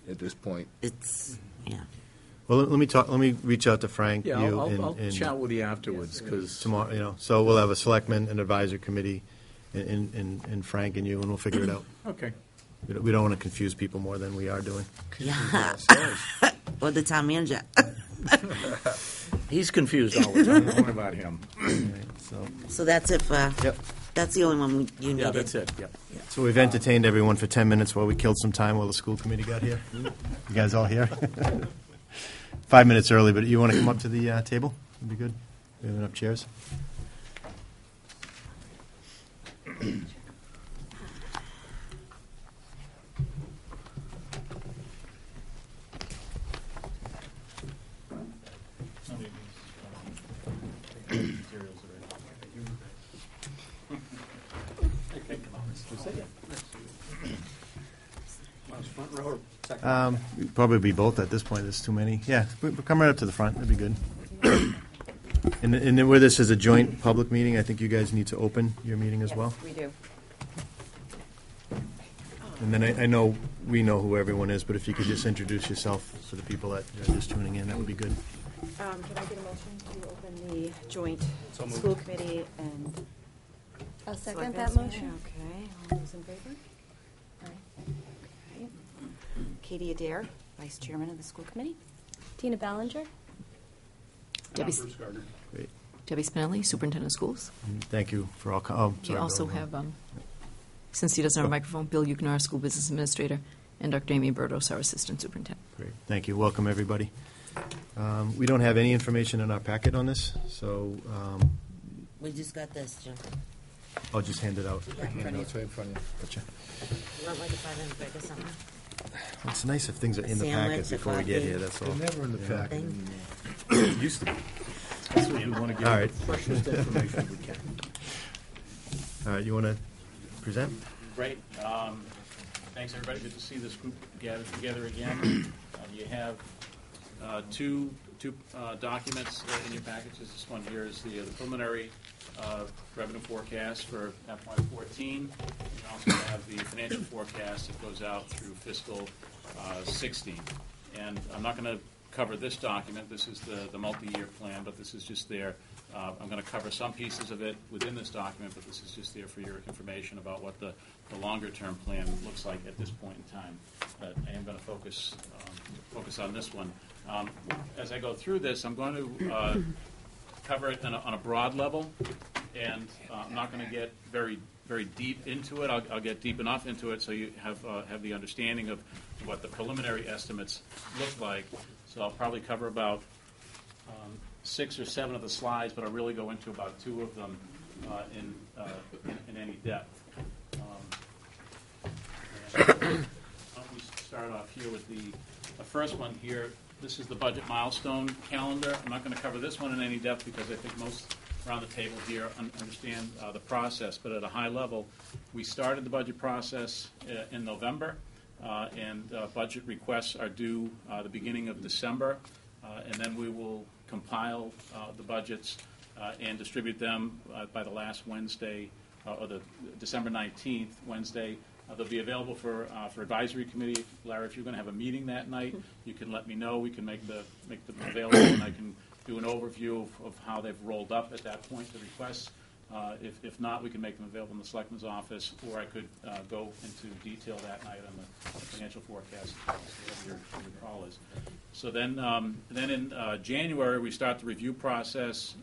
Speaker 9: at this point.
Speaker 3: It's, yeah.
Speaker 1: Well, let me reach out to Frank,
Speaker 5: Yeah,
Speaker 1: you,
Speaker 5: I'll
Speaker 1: and
Speaker 5: chat with you afterwards, because
Speaker 1: tomorrow, so we'll have a selectman, an advisory committee, and Frank and you, and we'll figure it out.
Speaker 5: Okay.
Speaker 1: We don't want to confuse people more than we are doing.
Speaker 3: Yeah. Or the town manager.
Speaker 5: He's confused all the time. Don't worry about him.
Speaker 1: So,
Speaker 3: So that's it for,
Speaker 1: yep.
Speaker 3: that's the only one you needed.
Speaker 5: Yeah, that's it. Yep.
Speaker 1: So we've entertained everyone for 10 minutes while we killed some time while the school committee got here. You guys all here? 5 minutes early, but you want to come up to the table? That'd be good. We have enough chairs.
Speaker 5: front row or second?
Speaker 1: Probably be both at this point. There's too many. Yeah, come right up to the front. That'd be good. And then where this is a joint public meeting, I think you guys need to open your meeting as well.
Speaker 6: We do.
Speaker 1: And then I know we know who everyone is, but if you could just introduce yourself for the people that are just tuning in, that would be good.
Speaker 11: Can I get a motion to open the joint school committee and?
Speaker 6: I'll second
Speaker 11: Selectmen's
Speaker 6: that motion.
Speaker 11: meeting? Okay, all those in favor? Okay. Katie Adair, Vice Chairman of the school committee.
Speaker 6: Tina Ballinger?
Speaker 5: Bruce Gardner.
Speaker 1: Great.
Speaker 11: Debbie Spinelli, Superintendent of Schools.
Speaker 1: And thank you for all.
Speaker 11: We also have, since he doesn't have a microphone, Bill Euchner, School Business Administrator, and Dr. Amy Burdos, our Assistant Superintendent.
Speaker 1: Great. Thank you. Welcome, everybody. We don't have any information in our packet on this, so
Speaker 3: We just got this, Jim.
Speaker 1: I'll just hand it out.
Speaker 3: Right in front of
Speaker 2: It's right in front of you.
Speaker 1: Gotcha.
Speaker 3: You want like a 5-minute break or something?
Speaker 1: It's nice if things are in the
Speaker 3: Sandwich,
Speaker 1: packet before we get
Speaker 3: coffee.
Speaker 1: here, that's all.
Speaker 5: They're never in the packet
Speaker 3: Thing?
Speaker 5: anymore.
Speaker 1: Used to be.
Speaker 5: That's what we want to get.
Speaker 1: All right.
Speaker 5: Freshest information we can.
Speaker 1: All right, you want to present?
Speaker 8: Great. Thanks, everybody. Good to see this group gathered together again. You have two documents in your packages. This one here is the preliminary revenue forecast for FY14. You also have the financial forecast that goes out through fiscal 16. And I'm not going to cover this document. This is the multi-year plan, but this is just there. I'm going to cover some pieces of it within this document, but this is just there for your information about what the longer-term plan looks like at this point in time. But I am going to focus on this one. As I go through this, I'm going to cover it on a broad level, and I'm not going to get very deep into it. I'll get deep enough into it so you have the understanding of what the preliminary estimates look like. So I'll probably cover about 6 or 7 of the slides, but I'll really go into about 2 of them in any depth. Let me start off here with the first one here. This is the budget milestone calendar. I'm not going to cover this one in any depth because I think most around the table here understand the process. But at a high level, we started the budget process in November, and budget requests are due the beginning of December, and then we will compile the budgets and distribute them by the last Wednesday, or the December 19th, Wednesday. They'll be available for advisory committee. Larry, if you're going to have a meeting that night, you can let me know. We can make them available, and I can do an overview of how they've rolled up at that point, the requests. If not, we can make them available in the Selectmen's office, or I could go into detail that night on the financial forecast, whatever your call is. So then in January, we start the review process.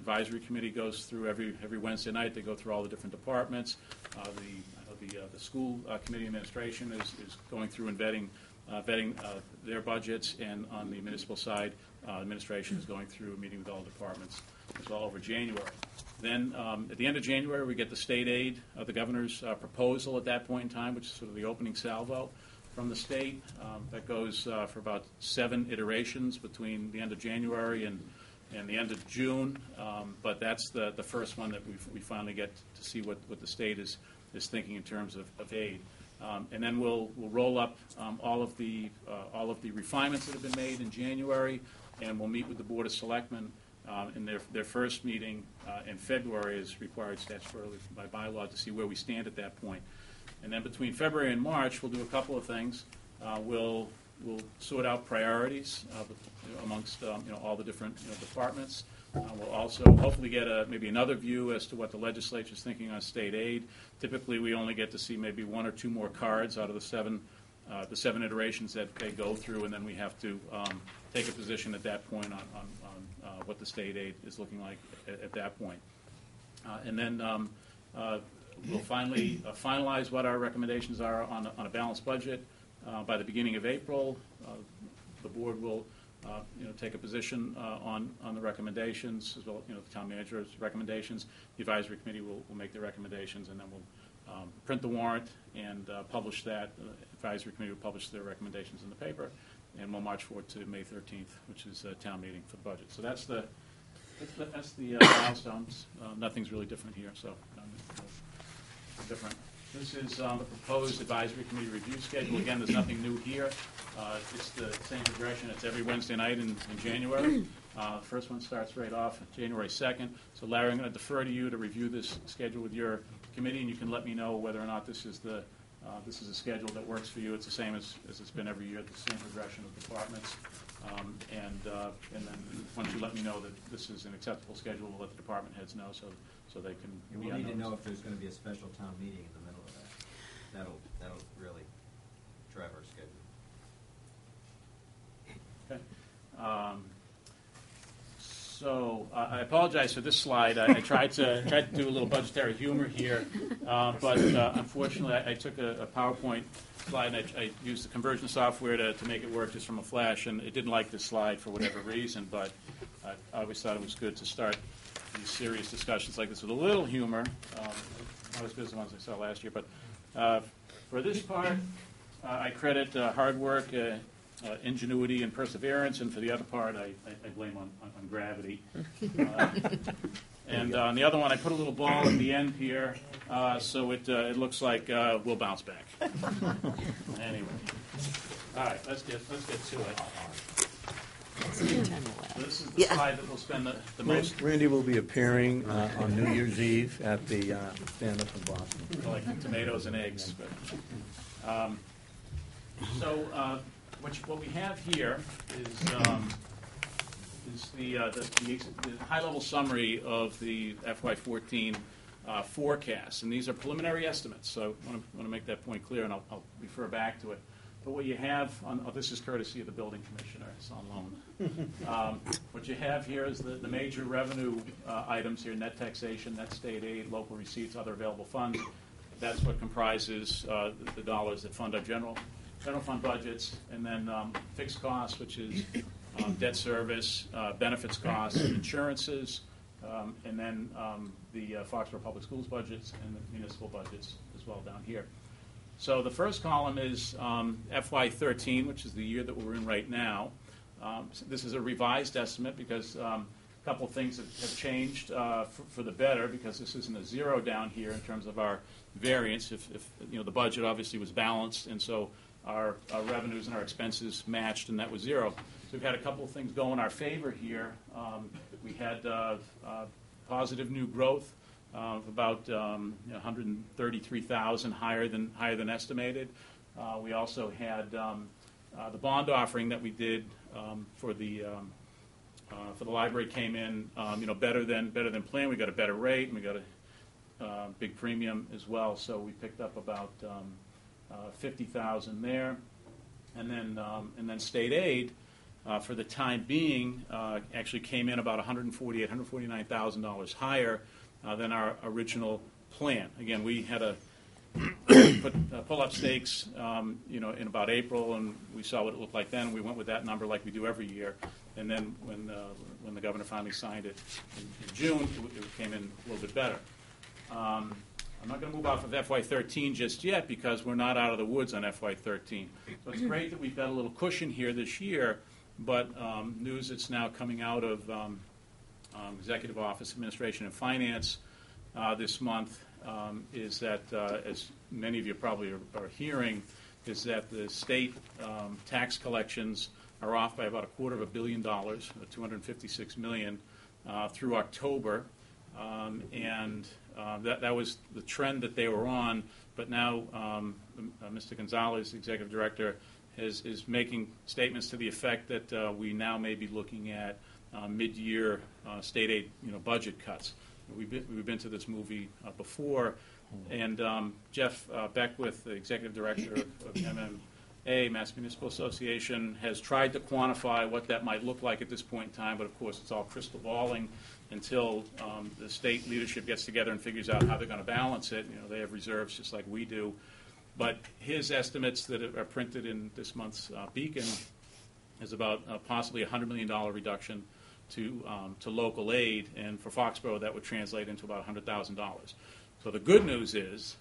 Speaker 8: Advisory committee goes through every Wednesday night. They go through all the different departments. The school committee administration is going through and vetting their budgets, and on the municipal side, administration is going through, meeting with all departments as well over January. Then at the end of January, we get the state aid, the governor's proposal at that point in time, which is sort of the opening salvo from the state. That goes for about 7 iterations between the end of January and the end of June, but that's the first one that we finally get to see what the state is thinking in terms of aid. And then we'll roll up all of the refinements that have been made in January, and we'll meet with the Board of Selectmen in their first meeting in February, as required statutorily by bylaw, to see where we stand at that point. And then between February and March, we'll do a couple of things. We'll sort out priorities amongst all the different departments. We'll also hopefully get maybe another view as to what the legislature is thinking on state aid. Typically, we only get to see maybe 1 or 2 more cards out of the seven iterations that they go through, and then we have to take a position at that point on what the state aid is looking like at that point. And then we'll finally finalize what our recommendations are on a balanced budget by the beginning of April. The board will take a position on the recommendations, as well the town manager's recommendations. The advisory committee will make their recommendations, and then we'll print the warrant and publish that. The advisory committee will publish their recommendations in the paper, and we'll march forward to May 13th, which is a town meeting for the budget. So that's the milestones. Nothing's really different here, so different. This is the proposed advisory committee review schedule. Again, there's nothing new here. It's the same progression. It's every Wednesday night in January. The first one starts right off January 2nd. So Larry, I'm going to defer to you to review this schedule with your committee, and you can let me know whether or not this is a schedule that works for you. It's the same as it's been every year, the same progression of departments. And then once you let me know that this is an acceptable schedule, we'll let the department heads know so they can be on
Speaker 10: We'll need to
Speaker 8: notice.
Speaker 10: know if there's going to be a special town meeting in the middle of that. That'll really drive our schedule.
Speaker 8: Okay. So I apologize for this slide. I tried to do a little budgetary humor here, but unfortunately I took a PowerPoint slide and I used the conversion software to make it work just from a flash, and it didn't like this slide for whatever reason, but I always thought it was good to start these serious discussions like this with a little humor. Not as good as the ones I saw last year, but for this part, I credit hard work, ingenuity, and perseverance, and for the other part, I blame on gravity. And on the other one, I put a little ball at the end here, so it looks like we'll bounce back. Anyway, all right, let's get to it. This is the slide that we'll spend the most.
Speaker 5: Randy will be appearing on New Year's Eve at the stand-up in Boston.
Speaker 8: Like tomatoes and eggs. But, what we have here is the high-level summary of the FY14 forecast, and these are preliminary estimates. So I want to make that point clear, and I'll refer back to it. But what you have this is courtesy of the building commissioner. It's on loan. What you have here is the major revenue items here: net taxation, net state aid, local receipts, other available funds. That's what comprises the dollars that fund our general fund budgets, and then fixed costs, which is debt service, benefits costs, insurances, and then the Foxborough Public Schools budgets and the municipal budgets as well down here. So the first column is FY13, which is the year that we're in right now. This is a revised estimate because a couple of things have changed for the better, because this isn't a zero down here in terms of our variance. If the budget obviously was balanced, and so our revenues and our expenses matched, and that was zero. So we've had a couple of things go in our favor here. We had positive new growth of about 133,000 higher than estimated. We also had the bond offering that we did for the library came in better than planned. We got a better rate, and we got a big premium as well. So we picked up about 50,000 there, and then state aid for the time being actually came in about $149,000 higher than our original plan. Again, we had put pull-up stakes, in about April, and we saw what it looked like then. We went with that number like we do every year, and then when the governor finally signed it in June, it came in a little bit better. I'm not going to move off of FY13 just yet because we're not out of the woods on FY13. So it's great that we've got a little cushion here this year, but news that's now coming out of Executive Office, Administration, and Finance this month is that, as many of you probably are hearing, is that the state tax collections are off by about $250 million, $256 million, through October. And that was the trend that they were on, but now Mr. Gonzalez, the executive director, is making statements to the effect that we now may be looking at mid-year state aid budget cuts. We've been to this movie before, and Jeff Beckwith, the executive director of MMA, Mass Municipal Association, has tried to quantify what that might look like at this point in time, but of course it's all crystal balling until the state leadership gets together and figures out how they're going to balance it. They have reserves just like we do. But his estimates that are printed in this month's Beacon is about possibly a $100 million reduction to local aid, and for Foxborough that would translate into about $100,000. So the good news is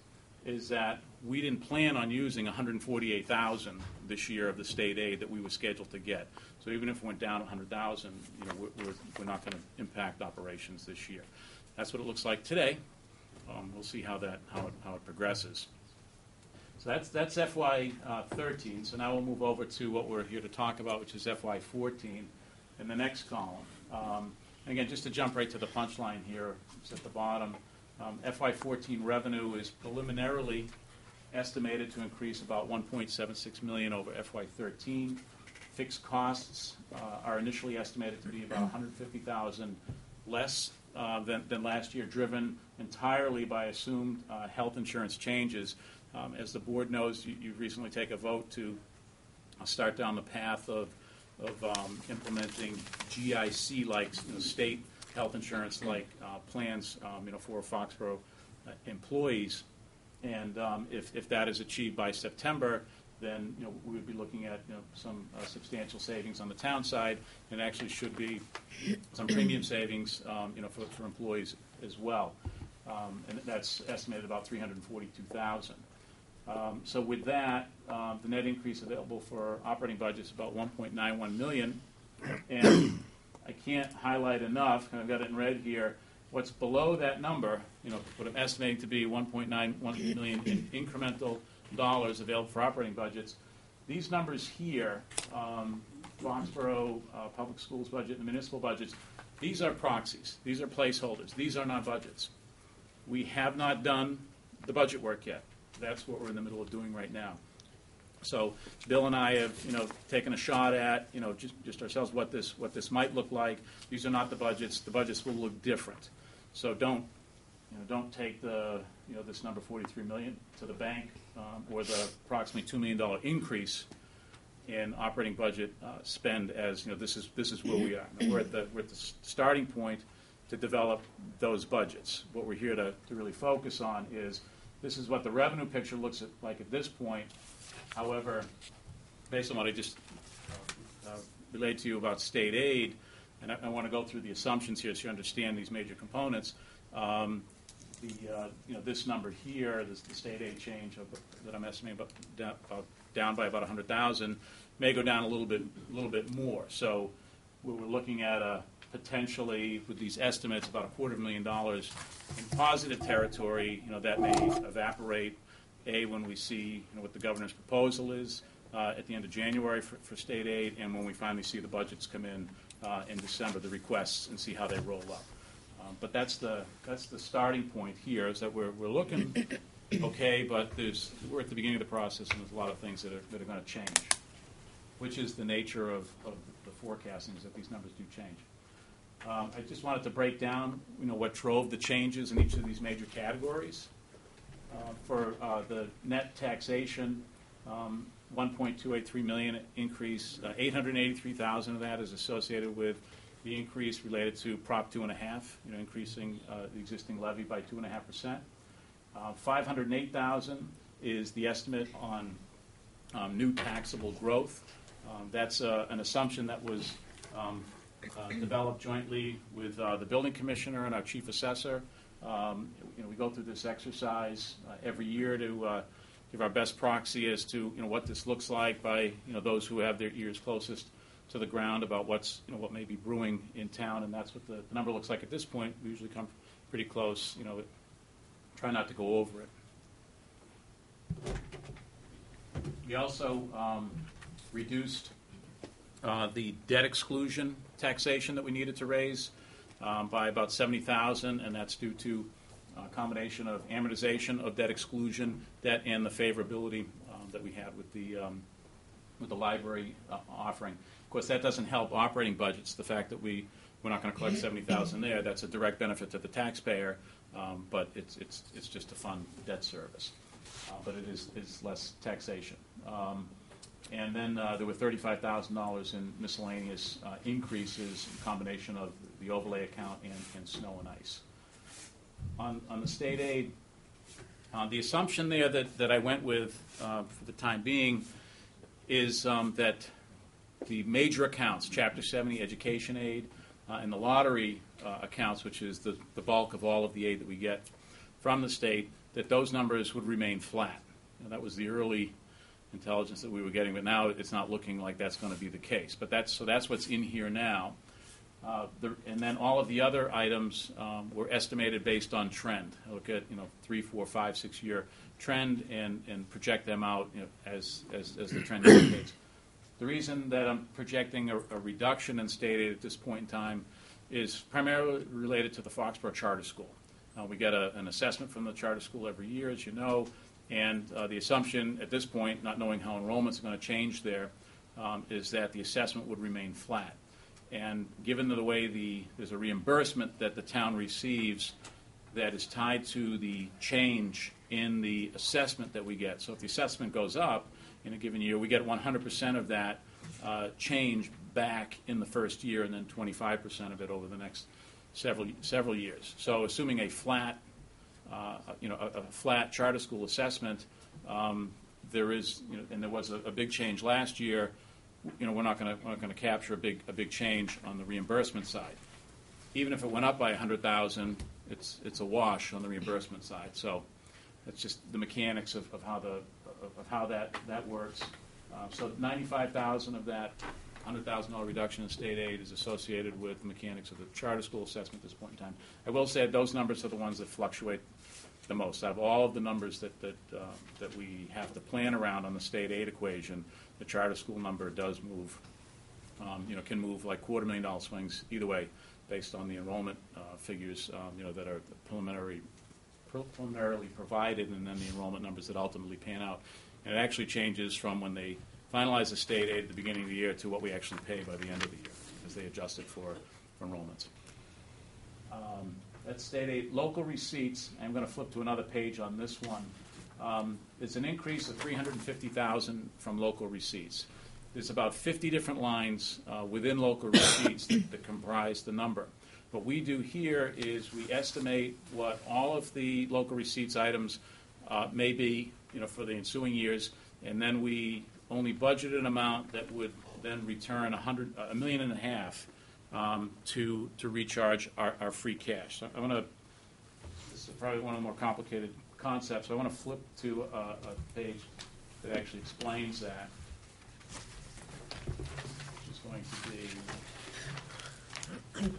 Speaker 8: that we didn't plan on using $148,000 this year of the state aid that we were scheduled to get. So even if it went down $100,000, we're not going to impact operations this year. That's what it looks like today. we'll see how it progresses. So that's FY 13. So now we'll move over to what we're here to talk about, which is FY 14 in the next column. And again, just to jump right to the punchline here, it's at the bottom. FY 14 revenue is preliminarily estimated to increase about $1.76 million over FY 13. Fixed costs are initially estimated to be about $150,000 less than last year, driven entirely by assumed health insurance changes. As the board knows, you've recently taken a vote to start down the path of implementing GIC-like state health insurance-like plans, for Foxborough employees. And if that is achieved by September, then we would be looking at some substantial savings on the town side, and actually should be some premium savings, for employees as well. And that's estimated about $342,000. So with that, the net increase available for operating budget is about $1.91 million, and I can't highlight enough, and I've got it in red here, what's below that number, what I'm estimating to be $1.91 million in incremental dollars available for operating budgets. These numbers here, Foxborough Public Schools budget and municipal budgets, these are proxies. These are placeholders. These are not budgets. We have not done the budget work yet. That's what we're in the middle of doing right now. So Bill and I have, taken a shot at, just ourselves what this might look like. These are not the budgets. The budgets will look different. So don't take this number $43 million to the bank, or the approximately $2 million increase in operating budget spend as this is where we are. We're at the starting point to develop those budgets. What we're here to really focus on is this is what the revenue picture looks like at this point. However, based on what I just relayed to you about state aid, and I want to go through the assumptions here so you understand these major components. This number here, the state aid change that I'm estimating down by about 100,000, may go down a little bit more. So we're looking at potentially, with these estimates, about $250,000 in positive territory. That may evaporate when we see what the governor's proposal is at the end of January for state aid, and when we finally see the budgets come in December, the requests, and see how they roll up. But that's the starting point here, is that we're looking okay, but we're at the beginning of the process, and there's a lot of things that are going to change, which is the nature of the forecasting, is that these numbers do change. I just wanted to break down what drove the changes in each of these major categories. For the net taxation, $1.283 million increase, $883,000 of that is associated with the increase related to Prop 2.5, increasing the existing levy by 2.5%. $508,000 is the estimate on new taxable growth. That's an assumption that was developed jointly with the building commissioner and our chief assessor. We go through this exercise every year to give our best proxy as to what this looks like by those who have their ears closest to the ground about what may be brewing in town, and that's what the number looks like at this point. We usually come pretty close. Try not to go over it. We also reduced the debt exclusion taxation that we needed to raise by about $70,000, and that's due to a combination of amortization of debt exclusion debt and the favorability that we had with the library offering. Of course, that doesn't help operating budgets. The fact that we're not going to collect $70,000 there, that's a direct benefit to the taxpayer, but it's just to fund debt service. But it's less taxation. And then there were $35,000 in miscellaneous increases, in combination of the overlay account and snow and ice. On the state aid, the assumption there that I went with for the time being is that the major accounts, Chapter 70 education aid, and the lottery accounts, which is the bulk of all of the aid that we get from the state, that those numbers would remain flat. That was the early intelligence that we were getting, but now it's not looking like that's going to be the case. But that's what's in here now. And then all of the other items were estimated based on trend. I look at 3, 4, 5, 6 year trend and project them out as the trend indicates. The reason that I'm projecting a reduction in state aid at this point in time is primarily related to the Foxborough Charter School. We get an assessment from the charter school every year, as you know, and the assumption at this point, not knowing how enrollment's going to change there, is that the assessment would remain flat. And given the way there's a reimbursement that the town receives that is tied to the change in the assessment that we get. So if the assessment goes up in a given year, we get 100% of that change back in the first year, and then 25% of it over the next several years. So assuming a flat, a flat charter school assessment, there is, and there was a big change last year. We're not going to capture a big change on the reimbursement side. Even if it went up by $100,000, it's a wash on the reimbursement side. So that's just the mechanics of how that works. So $95,000 of that $100,000 reduction in state aid is associated with the mechanics of the charter school assessment at this point in time. I will say those numbers are the ones that fluctuate the most. Out of all of the numbers that we have to plan around on the state aid equation, the charter school number does move, can move like $250,000 swings either way based on the enrollment figures, that are preliminarily provided, and then the enrollment numbers that ultimately pan out. And it actually changes from when they finalize the state aid at the beginning of the year to what we actually pay by the end of the year, as they adjust it for enrollments. That's state aid. Local receipts, I'm going to flip to another page on this one. It's an increase of $350,000 from local receipts. There's about 50 different lines within local receipts that comprise the number. What we do here is we estimate what all of the local receipts items may be, for the ensuing years, and then we only budget an amount that would then return $1.5 million to recharge our free cash. So this is probably one of the more complicated concepts. So I want to flip to a page that actually explains that, which is going to be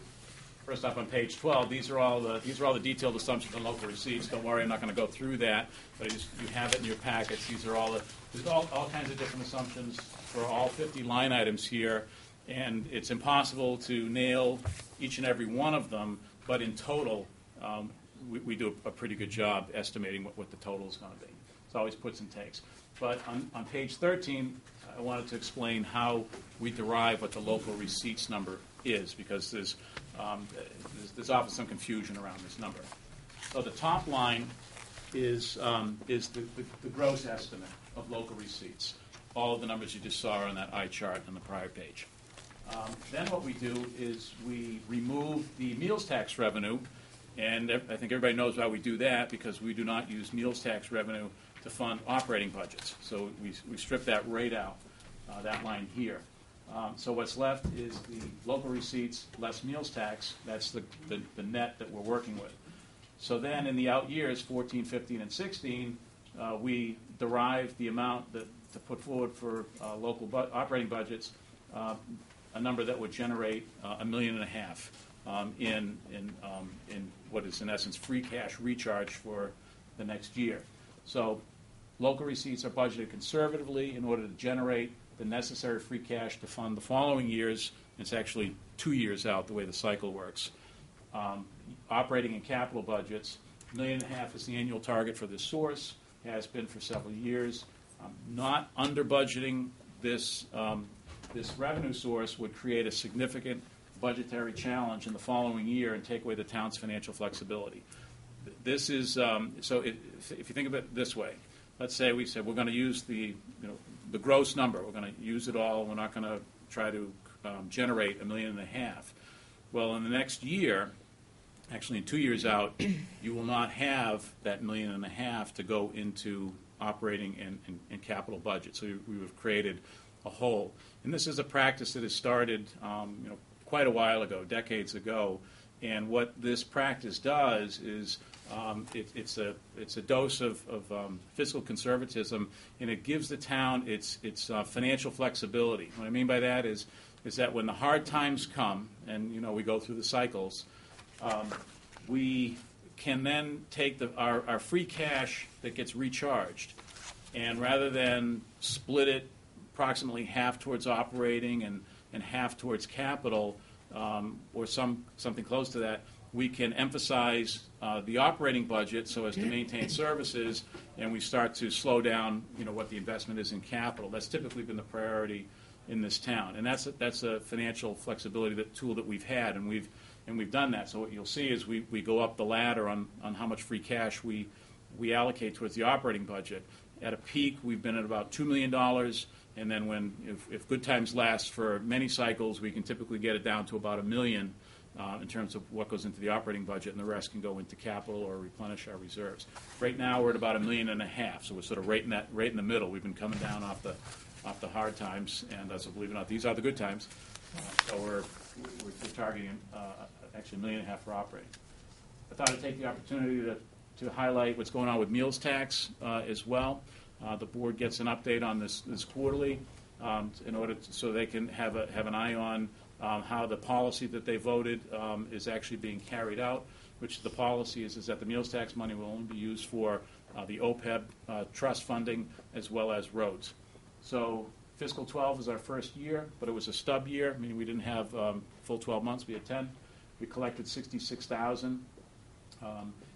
Speaker 8: first off on page 12. These are all the detailed assumptions on local receipts. Don't worry, I'm not going to go through that, but you have it in your packets. There's all kinds of different assumptions for all 50 line items here, and it's impossible to nail each and every one of them, but in total, we do a pretty good job estimating what the total is going to be. It's always puts and takes. But on page 13, I wanted to explain how we derive what the local receipts number is, because there's often some confusion around this number. So the top line is the gross estimate of local receipts. All of the numbers you just saw on that eye chart on the prior page. Then what we do is we remove the meals tax revenue, and I think everybody knows why we do that, because we do not use meals tax revenue to fund operating budgets. So we strip that right out, that line here. So what's left is the local receipts less meals tax. That's the net that we're working with. So then in the out years, 14, 15, and 16, we derive the amount to put forward for local operating budgets, a number that would generate $1.5 million in what is in essence free cash recharge for the next year. So local receipts are budgeted conservatively in order to generate the necessary free cash to fund the following years. It's actually 2 years out the way the cycle works. Operating and capital budgets, $1.5 million is the annual target for this source, has been for several years. Not under budgeting this revenue source would create a significant budgetary challenge in the following year and take away the town's financial flexibility. This is if you think of it this way, let's say we said we're going to use the gross number. We're going to use it all. We're not going to try to generate $1.5 million. Well, in the next year, actually in 2 years out, you will not have that $1.5 million to go into operating and capital budget. So we have created a hole. And this is a practice that has started quite a while ago, decades ago. And what this practice does is it's a dose of fiscal conservatism, and it gives the town its financial flexibility. What I mean by that is, is that when the hard times come, and, we go through the cycles, we can then take our free cash that gets recharged, and rather than split it approximately half towards operating and half towards capital, or something close to that, we can emphasize the operating budget so as to maintain services, and we start to slow down, what the investment is in capital. That's typically been the priority in this town, and that's a financial flexibility tool that we've had, and we've done that. So what you'll see is we go up the ladder on how much free cash we allocate towards the operating budget. At a peak, we've been at about $2 million, and then if good times last for many cycles, we can typically get it down to about $1 million in terms of what goes into the operating budget, and the rest can go into capital or replenish our reserves. Right now, we're at about $1.5 million, so we're sort of right in the middle. We've been coming down off the hard times, and so believe it or not, these are the good times. So we're targeting actually $1.5 million for operating. I thought I'd take the opportunity to highlight what's going on with meals tax as well. The board gets an update on this quarterly in order so they can have an eye on how the policy that they voted is actually being carried out, which the policy is that the meals tax money will only be used for the OPEB trust funding as well as roads. So fiscal 12 is our first year, but it was a stub year, meaning we didn't have full 12 months. We had 10. We collected $66,000.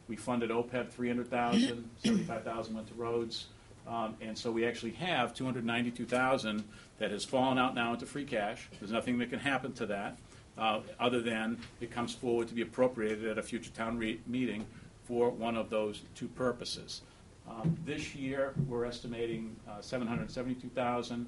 Speaker 8: We funded OPEB $300,000, $75,000 went to roads, and so we actually have $292,000 that has fallen out now into free cash. There's nothing that can happen to that other than it comes forward to be appropriated at a future town meeting for one of those two purposes. This year, we're estimating $772,000.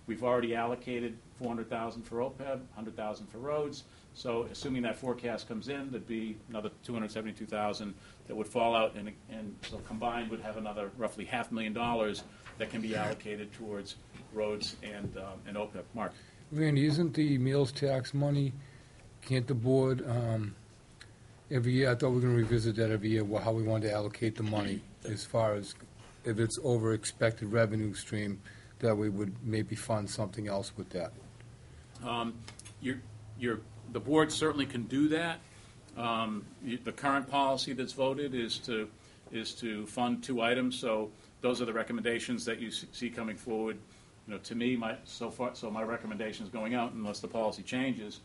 Speaker 8: We've already allocated $400,000 for OPEB, $100,000 for roads. So assuming that forecast comes in, there'd be another $272,000 that would fall out, and so combined would have another roughly $500,000 that can be allocated towards roads and OPEB. Mark?
Speaker 2: Randy, isn't the meals tax money, can't the board, every year, I thought we were going to revisit that every year, how we want to allocate the money as far as if it's over expected revenue stream, that we would maybe fund something else with that.
Speaker 8: The board certainly can do that. The current policy that's voted is to fund two items. So those are the recommendations that you see coming forward. To me, my recommendation is going out, unless the policy changes,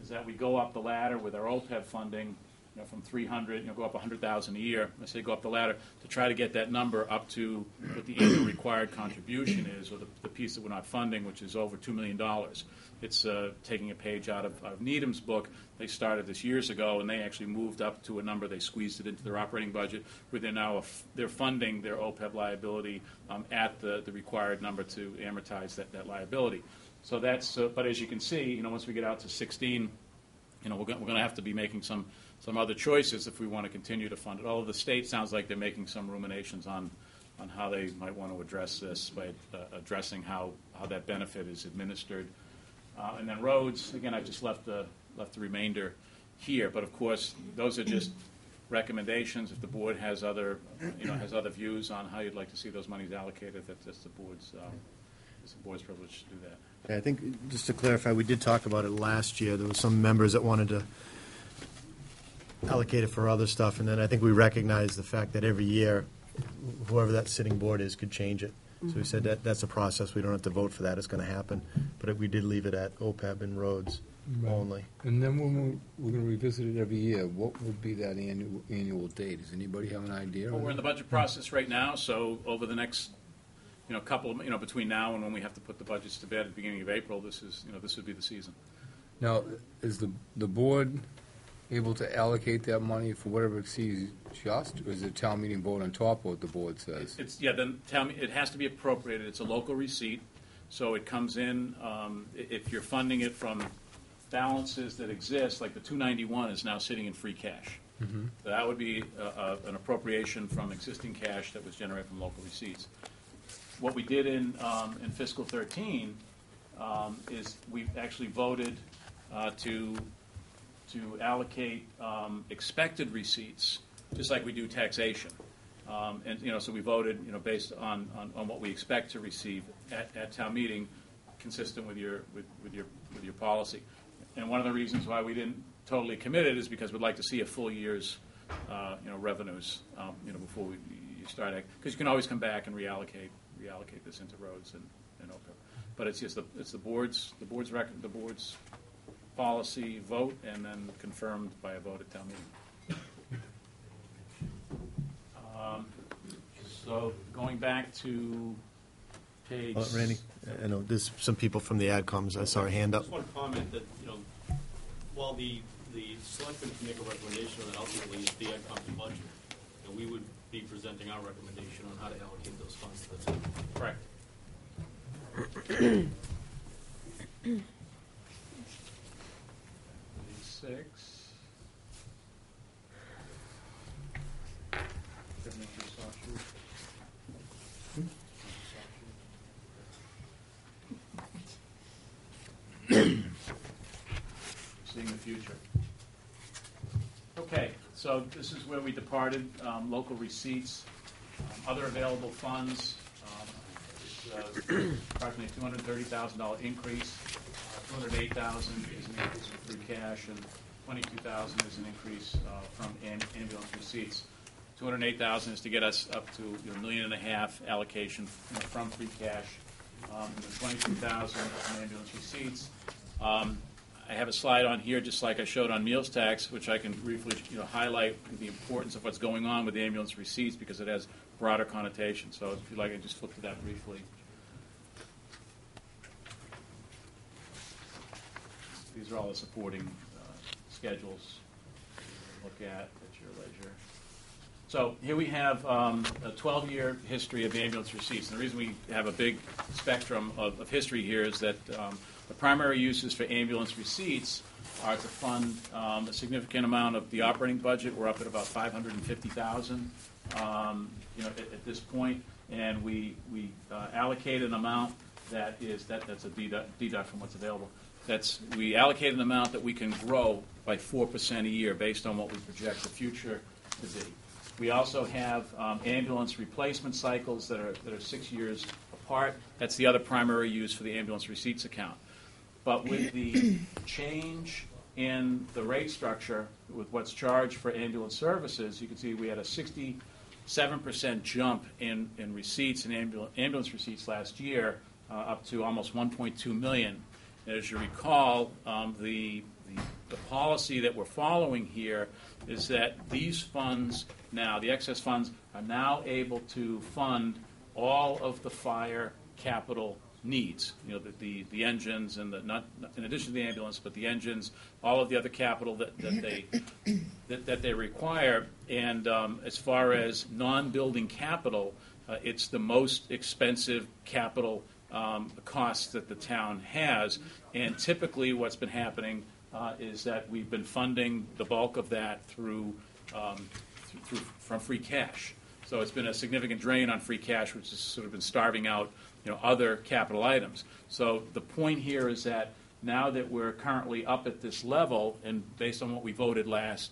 Speaker 8: is that we go up the ladder with our OPEB funding, from 300, go up 100,000 a year. I say go up the ladder to try to get that number up to what the annual required contribution is, or the piece that we're not funding, which is over $2 million. It's taking a page out of Needham's book. They started this years ago, and they actually moved up to a number. They squeezed it into their operating budget, where they're funding their OPEB liability at the required number to amortize that liability. So that's. But as you can see, once we get out to 16, we're going to have to be making some other choices if we want to continue to fund it. Although the state sounds like they're making some ruminations on how they might want to address this by addressing how that benefit is administered. And then roads, again, I just left the remainder here. But of course, those are just recommendations. If the board has other views on how you'd like to see those monies allocated, that's the board's privilege to do that.
Speaker 1: Yeah, I think, just to clarify, we did talk about it last year. There were some members that wanted to allocate it for other stuff, and then I think we recognized the fact that every year, whoever that sitting board is could change it. So we said that's a process. We don't have to vote for that. It's going to happen. But we did leave it at OPEB and roads only.
Speaker 2: And then when we're going to revisit it every year, what would be that annual date? Does anybody have an idea?
Speaker 8: Well, we're in the budget process right now, so over the next couple of, between now and when we have to put the budgets to bed at the beginning of April, this would be the season.
Speaker 2: Now, is the board able to allocate that money for whatever it sees just, or is it town meeting vote on top of what the board says?
Speaker 8: It has to be appropriated. It's a local receipt, so it comes in. If you're funding it from balances that exist, like the 291 is now sitting in free cash.
Speaker 2: Mm-hmm.
Speaker 8: So that would be an appropriation from existing cash that was generated from local receipts. What we did in fiscal 13 is we actually voted to allocate expected receipts, just like we do taxation. So we voted, based on what we expect to receive at town meeting, consistent with your policy. And one of the reasons why we didn't totally commit it is because we'd like to see a full year's revenues before you start, because you can always come back and reallocate this into roads and OPEB. But it's just the board's policy vote, and then confirmed by a vote at town meeting. So going back to page.
Speaker 1: Randy, I know there's some people from the AdComs. I saw a hand
Speaker 12: I
Speaker 1: up.
Speaker 12: just want to comment that, while the selectmen can make a recommendation, and ultimately it's the AdCom's budget, and we would be presenting our recommendation on how to allocate those funds to the town.
Speaker 8: Correct. Page 6. Seeing the future. Okay, so this is where we departed, local receipts, other available funds, approximately $230,000 increase. $208,000 is an increase in free cash, and $22,000 is an increase from ambulance receipts. $208,000 is to get us up to $1.5 million allocation from free cash, and the $22,000 from ambulance receipts. I have a slide on here, just like I showed on meals tax, which I can briefly highlight the importance of what's going on with the ambulance receipts, because it has broader connotation. So if you'd like, I can just flip to that briefly. These are all the supporting schedules to look at your leisure. So here we have a 12-year history of ambulance receipts. And the reason we have a big spectrum of history here is that the primary uses for ambulance receipts are to fund a significant amount of the operating budget. We're up at about $550,000 at this point, and we allocate an amount that's a deduct from what's available. We allocate an amount that we can grow by 4% a year based on what we project the future to be. We also have ambulance replacement cycles that are 6 years apart. That's the other primary use for the ambulance receipts account. But with the change in the rate structure, with what's charged for ambulance services, you can see we had a 67% jump in receipts and ambulance receipts last year, up to almost $1.2 million. And as you recall, the policy that we're following here is that these funds now, the excess funds, are now able to fund all of the fire capital needs. The engines and not in addition to the ambulance, but the engines, all of the other capital that they require. And as far as non-building capital, it's the most expensive capital costs that the town has. And typically, what's been happening is that we've been funding the bulk of that from free cash. So it's been a significant drain on free cash, which has sort of been starving out other capital items. So the point here is that now that we're currently up at this level, and based on what we voted at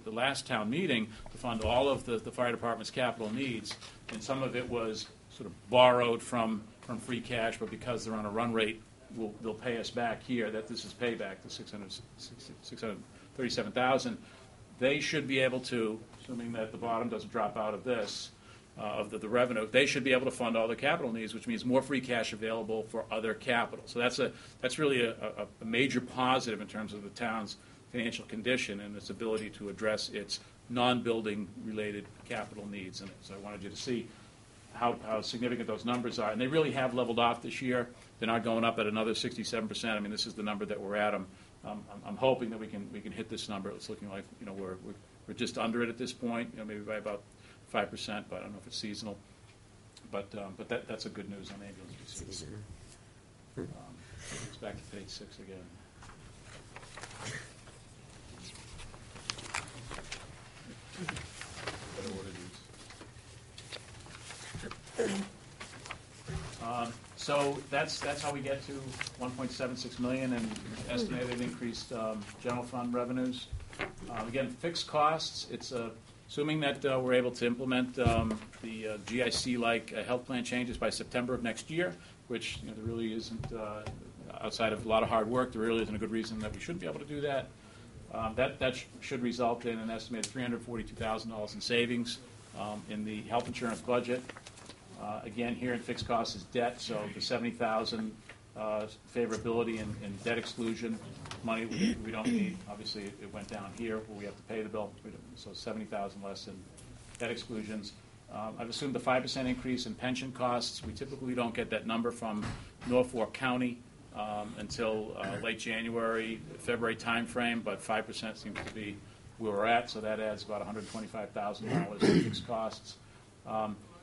Speaker 8: the last town meeting, to fund all of the fire department's capital needs, and some of it was sort of borrowed from free cash, but because they're on a run rate, they'll pay us back here. That this is payback, the $637,000. They should be able to, assuming that the bottom doesn't drop out of this, of the revenue, they should be able to fund all their capital needs, which means more free cash available for other capital. So that's really a major positive in terms of the town's financial condition and its ability to address its non-building related capital needs. And so I wanted you to see how significant those numbers are. And they really have leveled off this year. They're not going up at another 67%. I mean, this is the number that we're at. I'm hoping that we can hit this number. It's looking like we're just under it at this point, maybe by about 5%, but I don't know if it's seasonal. But that's a good news on ambulance receipts. It's back to page 6 again. So that's how we get to $1.76 million and estimated increased general fund revenues. Again, fixed costs. It's assuming that we're able to implement the GIC-like health plan changes by September of next year, which there really isn't, outside of a lot of hard work, there really isn't a good reason that we shouldn't be able to do that. That should result in an estimated $342,000 in savings in the health insurance budget. Again, here in fixed costs is debt, so the $70,000 favorability in debt exclusion money we don't need. Obviously, it went down here where we have to pay the bill, so $70,000 less in debt exclusions. I've assumed the 5% increase in pension costs. We typically don't get that number from Norfolk County until late January, February timeframe, but 5% seems to be where we're at, so that adds about $125,000 in fixed costs.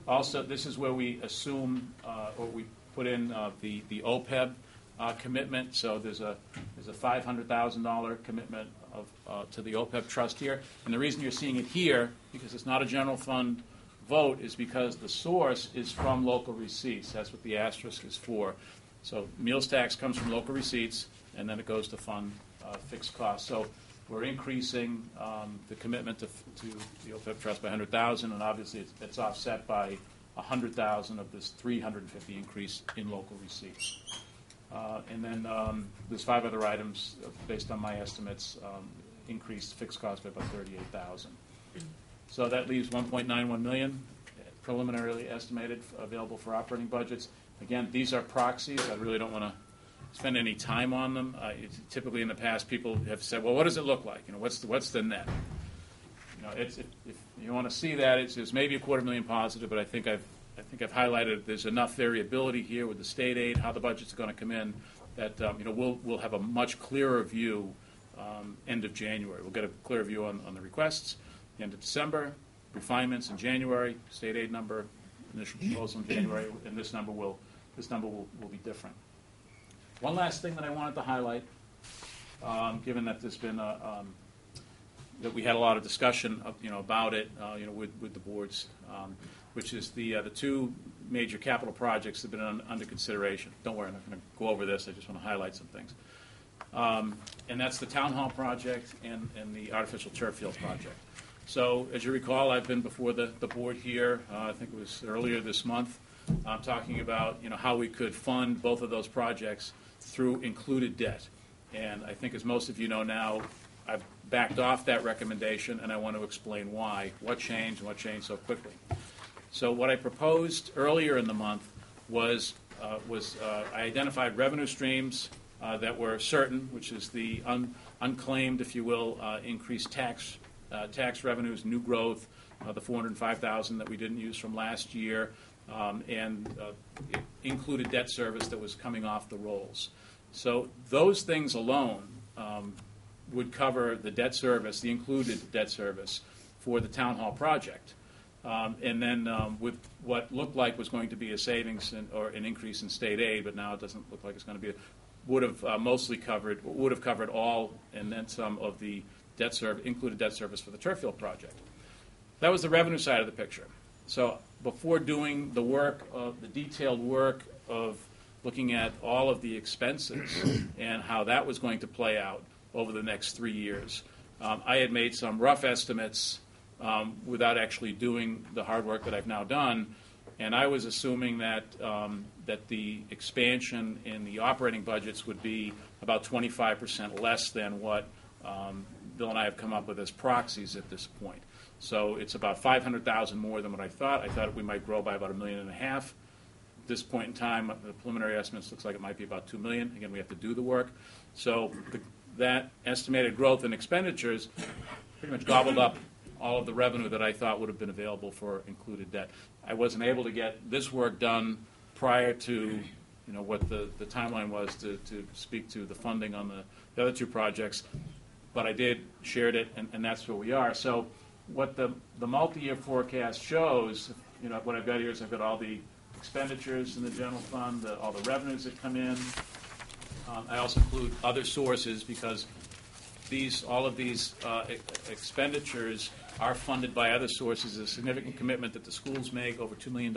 Speaker 8: Also, this is where we assume, or we put in the OPEB commitment. So there's a $500,000 commitment to the OPEB trust here. And the reason you're seeing it here, because it's not a general fund vote, is because the source is from local receipts. That's what the asterisk is for. So meals tax comes from local receipts, and then it goes to fund fixed costs. So we're increasing the commitment to the OPEB trust by $100,000, and obviously it's offset by $100,000 of this $350 increase in local receipts. And then there's 5 other items based on my estimates, increased fixed costs by about $38,000. So that leaves $1.91 million preliminarily estimated available for operating budgets. Again, these are proxies. I really don't want to spend any time on them. Typically in the past, people have said, well, what does it look like? What's the net? If you want to see that, it's maybe $250,000 positive, but I think I've highlighted there's enough variability here with the state aid, how the budget's going to come in, that we'll have a much clearer view end of January. We'll get a clear view on the requests, the end of December, refinements in January, state aid number, initial proposal in January, and this number will be different. One last thing that I wanted to highlight, given that there's been that we had a lot of discussion about it with the boards, which is the 2 major capital projects that have been under consideration. Don't worry, I'm not going to go over this. I just want to highlight some things. And that's the Town Hall project and the artificial turf field project. So as you recall, I've been before the board here, I think it was earlier this month, talking about how we could fund both of those projects through included debt. And I think as most of you know now, I've backed off that recommendation, and I want to explain why, what changed, and what changed so quickly. So what I proposed earlier in the month was I identified revenue streams that were certain, which is the unclaimed, if you will, increased tax revenues, new growth, the $405,000 that we didn't use from last year, and it included debt service that was coming off the rolls. So those things alone would cover the debt service, the included debt service for the Town Hall project. And then with what looked like was going to be a savings or an increase in state aid, but now it doesn't look like it's going to be, would have covered all and then some of the included debt service for the turf field project. That was the revenue side of the picture. So before doing the work of the detailed work of looking at all of the expenses and how that was going to play out over the next 3 years, I had made some rough estimates without actually doing the hard work that I've now done, and I was assuming that that the expansion in the operating budgets would be about 25% less than what Bill and I have come up with as proxies at this point. So it's about $500,000 more than what I thought. I thought we might grow by about $1.5 million. At this point in time, the preliminary estimates looks like it might be about $2 million. Again, we have to do the work. So that estimated growth in expenditures pretty much gobbled up all of the revenue that I thought would have been available for included debt. I wasn't able to get this work done prior to what the timeline was to speak to the funding on the other 2 projects, but I did shared it, and that's where we are. So what the multi-year forecast shows, what I've got here is I've got all the expenditures in the general fund, all the revenues that come in. I also include other sources because all of these expenditures are funded by other sources. There's a significant commitment that the schools make, over $2 million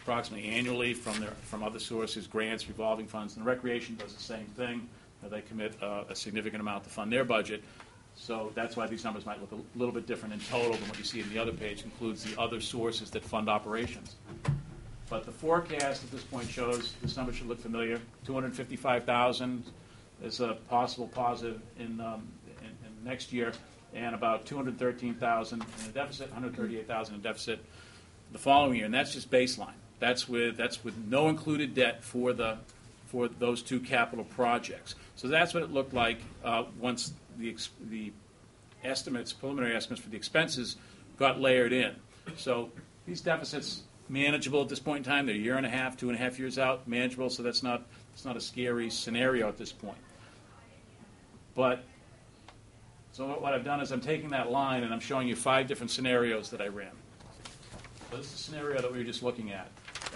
Speaker 8: approximately annually from other sources, grants, revolving funds, and the recreation does the same thing. They commit a significant amount to fund their budget. So that's why these numbers might look a little bit different in total than what you see in the other page. Includes the other sources that fund operations. But the forecast at this point shows, this number should look familiar, 255,000 is a possible positive in next year, and about 213,000 in a deficit, 138,000 in deficit the following year, and that's just baseline. That's with no included debt for those two capital projects. So that's what it looked like once the estimates, preliminary estimates for the expenses got layered in. So these deficits manageable at this point in time. They're a year and a half, 2.5 years out, manageable. So it's not a scary scenario at this point. But so what I've done is I'm taking that line and I'm showing you 5 different scenarios that I ran. So this is a scenario that we were just looking at.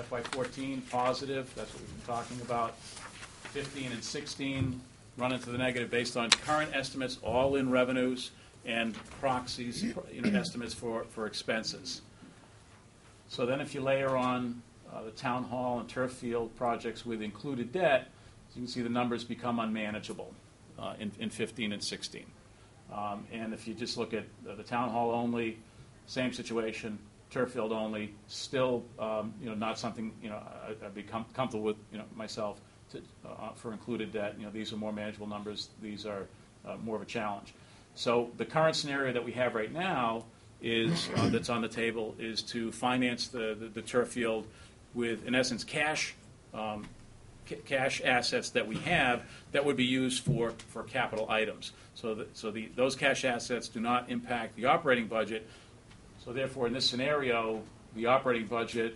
Speaker 8: FY14 positive, that's what we've been talking about. 15 and 16 run into the negative based on current estimates, all in revenues and proxies, estimates for expenses. So then if you layer on the town hall and turf field projects with included debt, you can see the numbers become unmanageable in 15 and 16. And if you just look at the town hall only, same situation, turf field only, still not something I'd be comfortable with myself for included debt. These are more manageable numbers. These are more of a challenge. So the current scenario that we have right now is that's on the table is to finance the turf field with, in essence, cash assets that we have that would be used for capital items. So those cash assets do not impact the operating budget. So therefore, in this scenario, the operating budget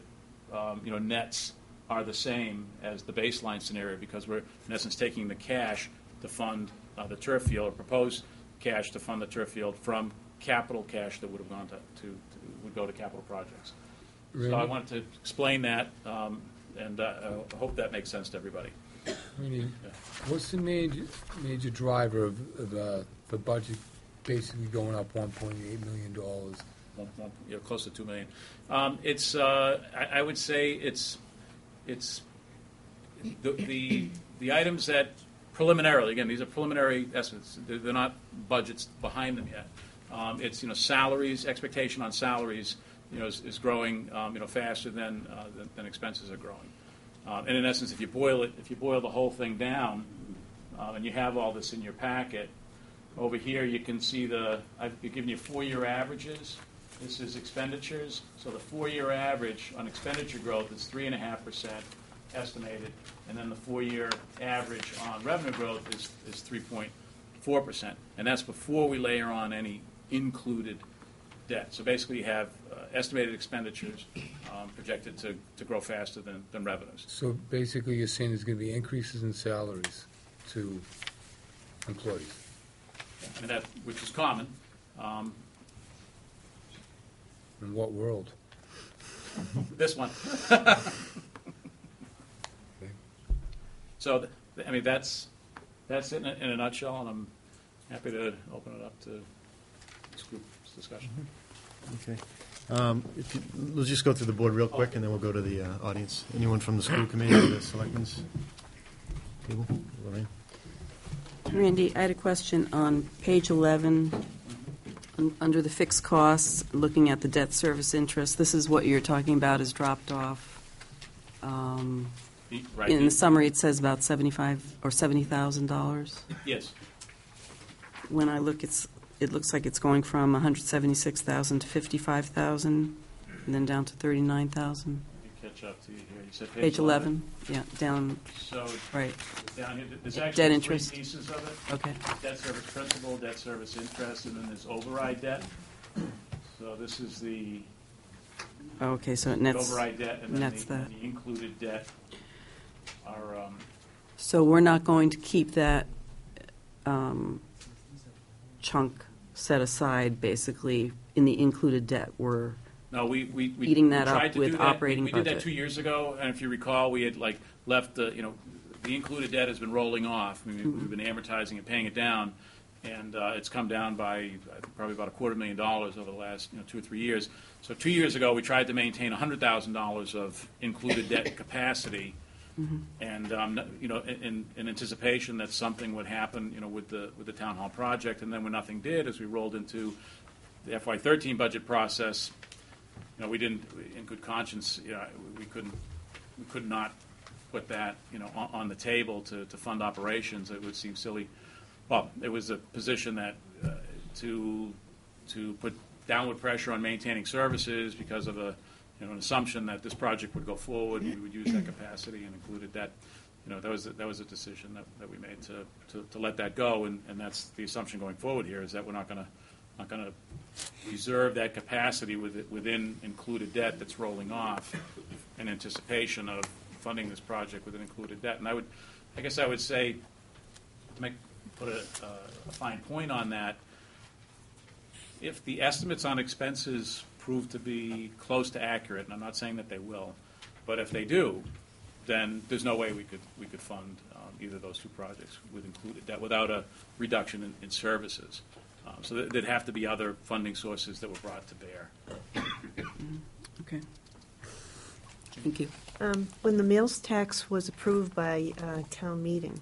Speaker 8: nets are the same as the baseline scenario because we're, in essence, taking the cash to fund the turf field, or proposed cash to fund the turf field from capital cash that would have gone would go to capital projects.
Speaker 2: Randy?
Speaker 8: So I wanted to explain that, and I hope that makes sense to everybody.
Speaker 2: Randy, what's the major driver of the budget basically going up $1.8 million?
Speaker 8: Close to $2 million. It's I would say it's the items that preliminarily, again, these are preliminary estimates. They're not budgets behind them yet. It's salaries, expectation on salaries is growing faster than expenses are growing. And in essence, if you boil the whole thing down, and you have all this in your packet, over here you can see I've given you 4-year averages. This is expenditures. So the 4-year average on expenditure growth is 3.5% estimated, and then the 4-year average on revenue growth is 3.4%, and that's before we layer on any included debt. So basically, you have estimated expenditures projected to grow faster than revenues.
Speaker 2: So basically, you're saying there's going to be increases in salaries to employees.
Speaker 8: And that, which is common.
Speaker 2: In what world?
Speaker 8: This one. So, that's it in a nutshell, and I'm happy to open it up to this group's discussion.
Speaker 1: Okay. Let's just go through the board real quick, and then we'll go to the audience. Anyone from the school committee or the selectmen's table? Lorraine?
Speaker 4: Randy, I had a question on page 11, under the fixed costs, looking at the debt service interest. This is what you're talking about is dropped off.
Speaker 8: Right.
Speaker 4: In the summary, it says about $75,000 or $70,000.
Speaker 8: Yes.
Speaker 4: When I look, it looks like it's going from $176,000 to $55,000, and then down to $39,000.
Speaker 8: You catch up to you here. You said
Speaker 4: Page 11, yeah, down.
Speaker 8: So
Speaker 4: right.
Speaker 8: Down here, there's actually
Speaker 4: Debt
Speaker 8: 3
Speaker 4: interest.
Speaker 8: pieces of it.
Speaker 4: Okay.
Speaker 8: Debt service principal, debt service interest, and then there's override debt. So this is the
Speaker 4: Okay, so it nets.
Speaker 8: override debt, and then
Speaker 4: nets
Speaker 8: the
Speaker 4: that.
Speaker 8: included debt are.
Speaker 4: So we're not going to keep that chunk set aside, basically, in the included debt. We're
Speaker 8: No, we
Speaker 4: eating that
Speaker 8: tried
Speaker 4: up
Speaker 8: to
Speaker 4: with
Speaker 8: do that.
Speaker 4: operating
Speaker 8: We did that
Speaker 4: budget.
Speaker 8: 2 years ago, and if you recall, we had left the included debt has been rolling off. We've been amortizing and paying it down, and it's come down by probably about $250,000 over the last 2 or 3 years. So 2 years ago, we tried to maintain $100,000 of included debt capacity, and in anticipation that something would happen, with the town hall project, and then when nothing did, as we rolled into the FY13 budget process, we didn't, in good conscience, we could not put that, on the table to fund operations. It would seem silly. Well, it was a position that to put downward pressure on maintaining services because of an assumption that this project would go forward, we would use that capacity and included that. That was a decision that we made to let that go, and that's the assumption going forward here, is that we're not going to reserve that capacity within included debt that's rolling off in anticipation of funding this project within included debt. And I guess I would say, to put a fine point on that, if the estimates on expenses prove to be close to accurate, and I'm not saying that they will, but if they do, then there's no way we could fund either of those two projects with included debt without a reduction in services. So there'd have to be other funding sources that were brought to bear.
Speaker 4: Okay. Thank you.
Speaker 13: When the meals tax was approved by town meeting,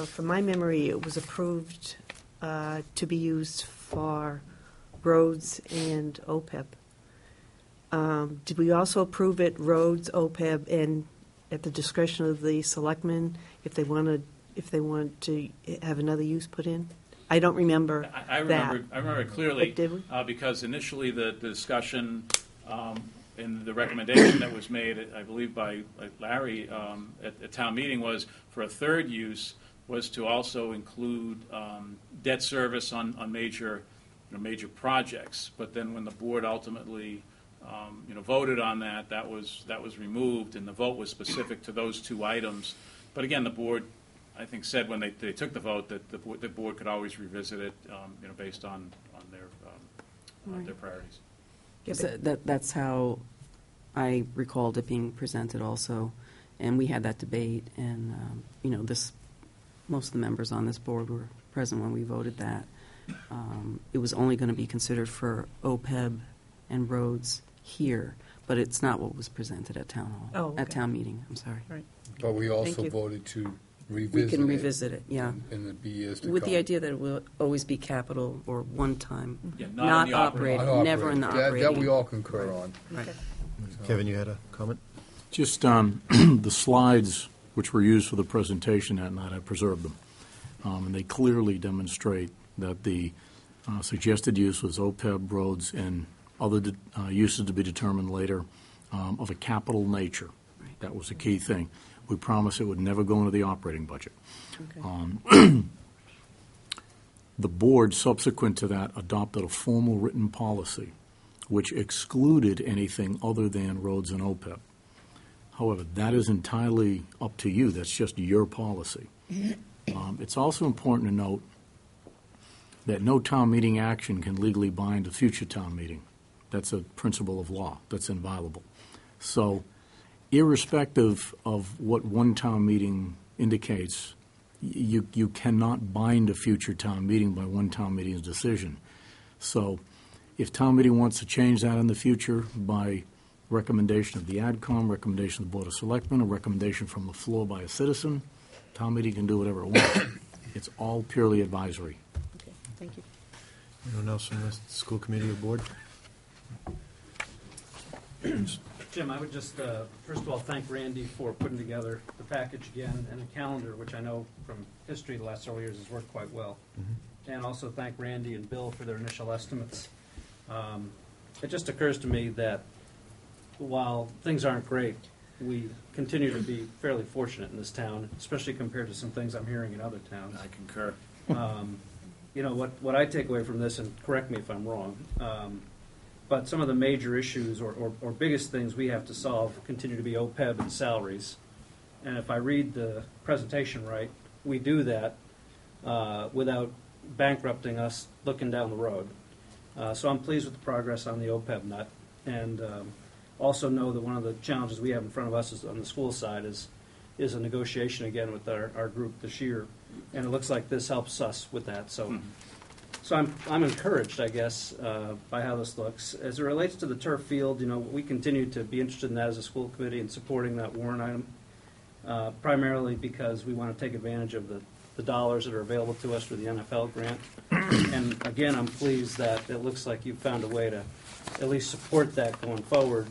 Speaker 13: from my memory, it was approved to be used for roads and OPEB. Did we also approve it, roads, OPEB, and at the discretion of the selectmen, if they wanted to have another use put in? I don't remember
Speaker 8: I remember it clearly,
Speaker 13: did we?
Speaker 8: because initially the discussion and the recommendation that was made, I believe by Larry at town meeting, was for a third use was to also include debt service on major projects. But then when the board ultimately voted on that, that was removed, and the vote was specific to those two items. But again, the board, I think, said when they took the vote that the board could always revisit it, based on their priorities.
Speaker 4: So that's how I recalled it being presented also, and we had that debate, and most of the members on this board were present when we voted that. It was only going to be considered for OPEB and roads here, but it's not what was presented at town hall.
Speaker 13: Oh, okay.
Speaker 4: At town meeting. I'm sorry.
Speaker 13: Right.
Speaker 9: But we
Speaker 13: Thank
Speaker 9: also
Speaker 13: you.
Speaker 9: voted to
Speaker 4: We
Speaker 9: revisit
Speaker 4: can revisit it, yeah.
Speaker 9: in the years to
Speaker 4: With
Speaker 9: come.
Speaker 4: the idea that it will always be capital or one time,
Speaker 8: Yeah,
Speaker 4: not
Speaker 8: in the operating.
Speaker 4: operating, never in the operating.
Speaker 9: That we all concur on.
Speaker 4: Right.
Speaker 1: Kevin, you had a comment?
Speaker 5: Just the slides which were used for the presentation that night, I preserved them. And they clearly demonstrate that the suggested use was OPEB, roads, and other uses to be determined later of a capital nature.
Speaker 4: Right.
Speaker 5: That was the key thing. We promised it would never go into the operating budget.
Speaker 4: Okay.
Speaker 5: The board, subsequent to that, adopted a formal written policy which excluded anything other than roads and OPEB. However, that is entirely up to you. That's just your policy. It's also important to note that no town meeting action can legally bind a future town meeting. That's a principle of law. That's inviolable. So, irrespective of what one town meeting indicates, you cannot bind a future town meeting by one town meeting's decision. So, if town meeting wants to change that in the future by recommendation of the AdCom, recommendation of the Board of Selectmen, a recommendation from the floor by a citizen, town meeting can do whatever it wants. It's all purely advisory.
Speaker 13: Okay, thank you.
Speaker 1: Anyone else from the school committee or board?
Speaker 14: Jim, I would just, first of all, thank Randy for putting together the package again and a calendar, which I know from history the last several years has worked quite well.
Speaker 1: Mm-hmm.
Speaker 14: And also thank Randy and Bill for their initial estimates. It just occurs to me that while things aren't great, we continue to be fairly fortunate in this town, especially compared to some things I'm hearing in other towns.
Speaker 8: I concur.
Speaker 14: What I take away from this, and correct me if I'm wrong, but some of the major issues or biggest things we have to solve continue to be OPEB and salaries. And if I read the presentation right, we do that without bankrupting us looking down the road. So I'm pleased with the progress on the OPEB nut, and also know that one of the challenges we have in front of us is on the school side is a negotiation again with our group this year, and it looks like this helps us with that. So, so I'm encouraged, I guess, by how this looks. As it relates to the turf field, we continue to be interested in that as a school committee and supporting that warrant item, primarily because we want to take advantage of the dollars that are available to us for the NFL grant. And again, I'm pleased that it looks like you've found a way to at least support that going forward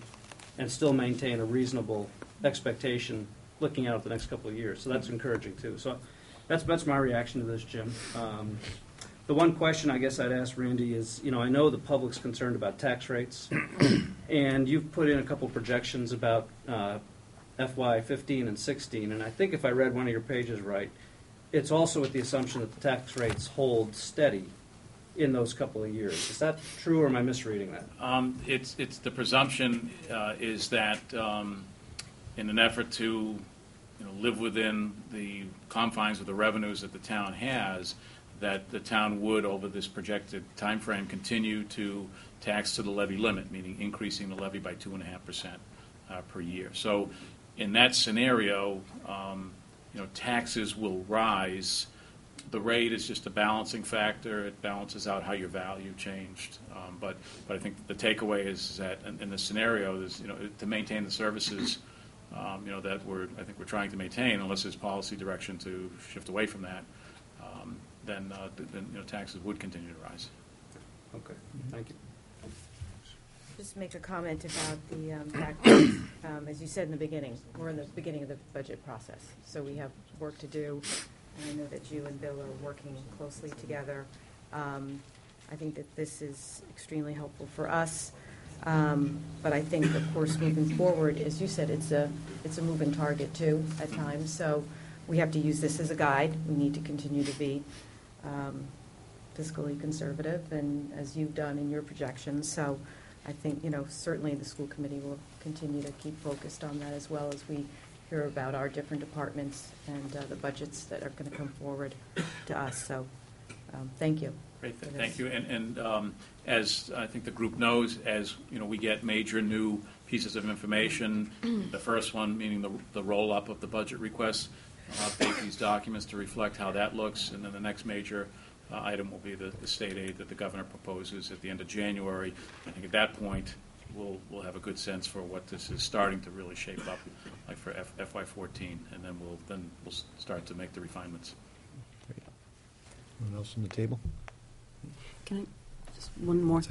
Speaker 14: and still maintain a reasonable expectation looking out at the next couple of years. So that's encouraging too. So that's my reaction to this, Jim. The one question I guess I'd ask Randy is, I know the public's concerned about tax rates, and you've put in a couple projections about FY 15 and 16, and I think if I read one of your pages right, it's also with the assumption that the tax rates hold steady in those couple of years. Is that true, or am I misreading that?
Speaker 8: It's the presumption is that in an effort to live within the confines of the revenues that the town has, that the town would, over this projected time frame, continue to tax to the levy limit, meaning increasing the levy by 2.5% per year. So in that scenario, taxes will rise. The rate is just a balancing factor. It balances out how your value changed. But I think the takeaway is that in this scenario, is to maintain the services that I think we're trying to maintain, unless there's policy direction to shift away from that, then taxes would continue to rise.
Speaker 14: Okay, thank you.
Speaker 15: Just make a comment about the fact that, as you said in the beginning, we're in the beginning of the budget process, so we have work to do. And I know that you and Bill are working closely together. I think that this is extremely helpful for us. But I think, of course, moving forward, as you said, it's a moving target too at times. So we have to use this as a guide. We need to continue to be fiscally conservative, and as you've done in your projections. So I think certainly the school committee will continue to keep focused on that, as well as we hear about our different departments and the budgets that are going to come forward to us. So thank you.
Speaker 8: Great, thank you. And as I think the group knows, as we get major new pieces of information, the first one meaning the roll-up of the budget requests, I'll update these documents to reflect how that looks, and then the next major item will be the state aid that the governor proposes at the end of January. I think at that point we'll have a good sense for what this is starting to really shape up like for FY14, and then we'll start to make the refinements.
Speaker 1: Great. Anyone else on the table?
Speaker 4: Can I just one more?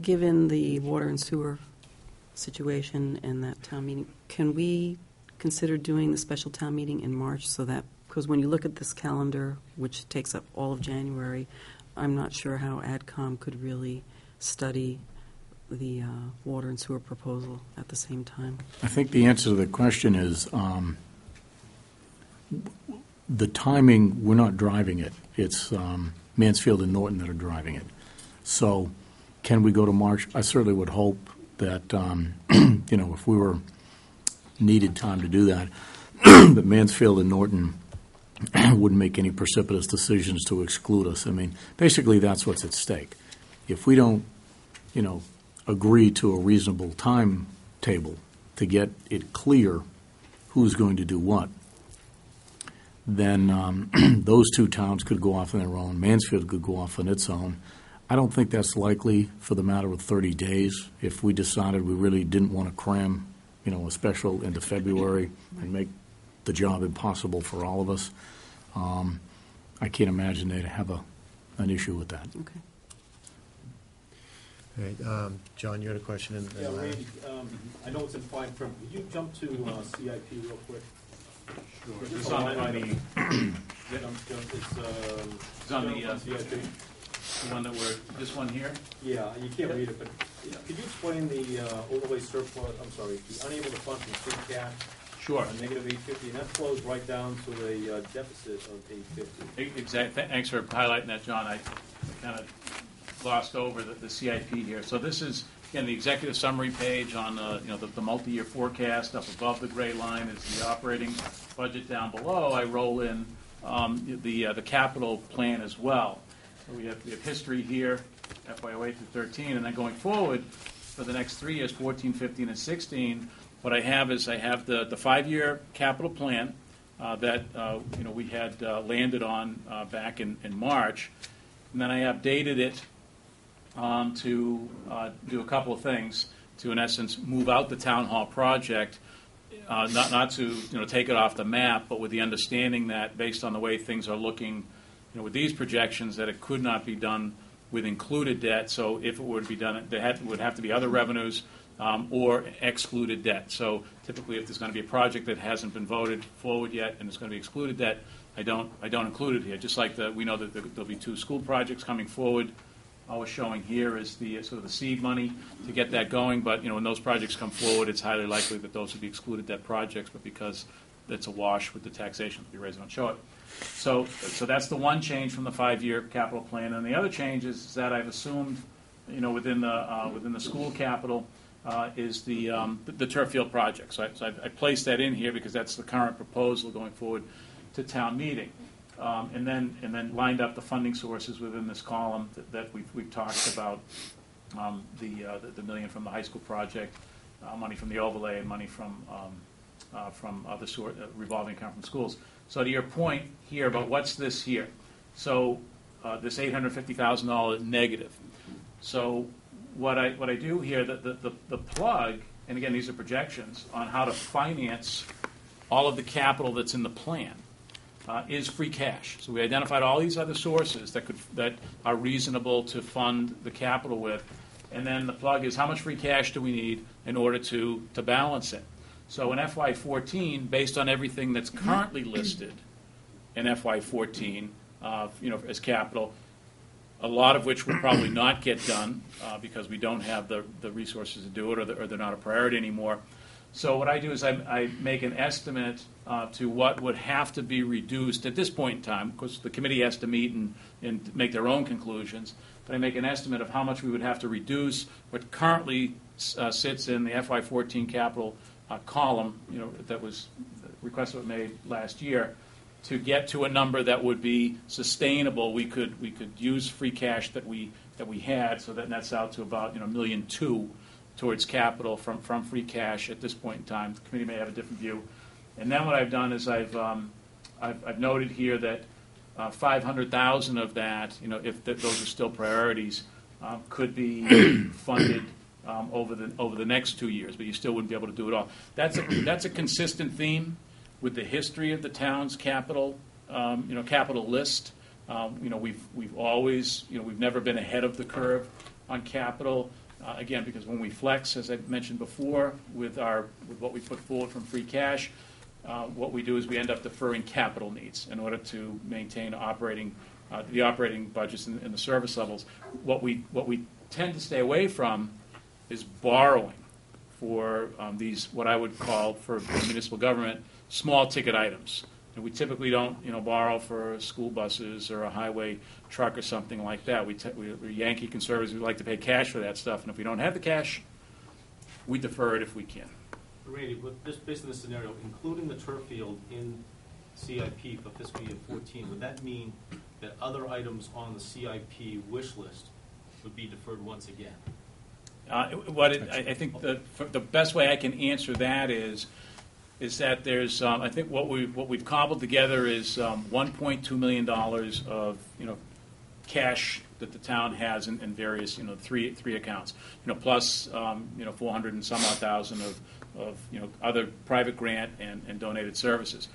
Speaker 4: Given the water and sewer situation and that town meeting, can we consider doing the special town meeting in March, so that, because when you look at this calendar, which takes up all of January, I'm not sure how AdCom could really study the water and sewer proposal at the same time.
Speaker 5: I think the answer to the question is the timing, we're not driving it. It's Mansfield and Norton that are driving it. So can we go to March? I certainly would hope that, if we were needed time to do that, that Mansfield and Norton wouldn't make any precipitous decisions to exclude us. I mean, basically that's what's at stake. If we don't, agree to a reasonable timetable to get it clear who's going to do what, then those two towns could go off on their own. Mansfield could go off on its own. I don't think that's likely for the matter of 30 days. If we decided we really didn't want to cram, a special into February and make the job impossible for all of us, I can't imagine they'd have an issue with that.
Speaker 4: Okay.
Speaker 1: All right, John, you had a question?
Speaker 12: Yeah, Randy, I know it's in fine print. Would you jump to CIP real quick?
Speaker 8: Sure.
Speaker 12: It's
Speaker 8: on
Speaker 12: on
Speaker 8: the
Speaker 12: CIP.
Speaker 8: The one that this one here?
Speaker 12: Yeah, you can't read it, but could you explain the overlay surplus, the unable to fund from free cash?
Speaker 8: Sure.
Speaker 12: Negative 850, and that flows right down to a deficit of 850.
Speaker 8: Exactly. Thanks for highlighting that, John. I kind of glossed over the CIP here. So this is, again, the executive summary page on the multi-year forecast. Up above the gray line is the operating budget. Down below, I roll in the capital plan as well. So we have history here, FY08 through 13, and then going forward for the next 3 years, 14, 15, and 16. What I have is the 5-year capital plan that we had landed on back in March, and then I updated it to do a couple of things to, in essence, move out the town hall project, not to take it off the map, but with the understanding that based on the way things are looking, with these projections, that it could not be done with included debt. So if it were to be done, there would have to be other revenues or excluded debt. So typically, if there's going to be a project that hasn't been voted forward yet and it's going to be excluded debt, I don't include it here. Just like we know that there'll be 2 school projects coming forward. All we're showing here is the sort of the seed money to get that going. But when those projects come forward, it's highly likely that those would be excluded debt projects. But because it's a wash with the taxation, it'll be raised, don't show it. So that's the one change from the 5-year capital plan. And the other change is that I've assumed, within the school capital, is the turf field project. So I placed that in here because that's the current proposal going forward to town meeting, and then lined up the funding sources within this column that we've talked about, the $1 million from the high school project, money from the overlay, and money from other revolving account from schools. So to your point here about what's this here, so this $850,000 negative. So what I do here, the plug, and again these are projections on how to finance all of the capital that's in the plan, is free cash. So we identified all these other sources that are reasonable to fund the capital with, and then the plug is how much free cash do we need in order to balance it. So in FY14, based on everything that's currently listed in FY14, as capital, a lot of which will probably not get done because we don't have the resources to do it, or they're not a priority anymore. So what I do is I make an estimate to what would have to be reduced at this point in time. Of course, the committee has to meet and make their own conclusions. But I make an estimate of how much we would have to reduce what currently sits in the FY14 capital column, that was request that was made last year, to get to a number that would be sustainable. We could use free cash that we had, so that nets out to about $1.2 million towards capital from free cash at this point in time. The committee may have a different view. And then what I've done is I've noted here that 500,000 of that, if those are still priorities, could be funded over the next 2 years, but you still wouldn't be able to do it all. That's a consistent theme with the history of the town's capital, capital list. We've always, we've never been ahead of the curve on capital. Again, because when we flex, as I mentioned before, with what we put forward from free cash, what we do is we end up deferring capital needs in order to maintain the operating budgets and the service levels. What we tend to stay away from is borrowing for these, what I would call for municipal government, small ticket items. And we typically don't, borrow for school buses or a highway truck or something like that. We're Yankee conservatives. We like to pay cash for that stuff, and if we don't have the cash, we defer it if we can.
Speaker 12: Randy, based on this scenario, including the turf field in CIP for fiscal year 14, would that mean that other items on the CIP wish list would be deferred once again?
Speaker 8: I think the best way I can answer that is that there's I think what we've cobbled together is $1.2 million of cash that the town has in various three accounts, plus 400 and some odd thousand of other private grant and donated services.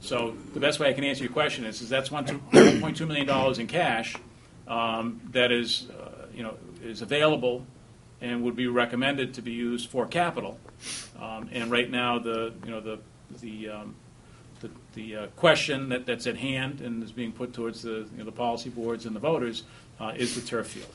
Speaker 8: So the best way I can answer your question is that's $1.2 million in cash that is is available and would be recommended to be used for capital. And right now, the question that's at hand and is being put towards the policy boards and the voters is the turf field.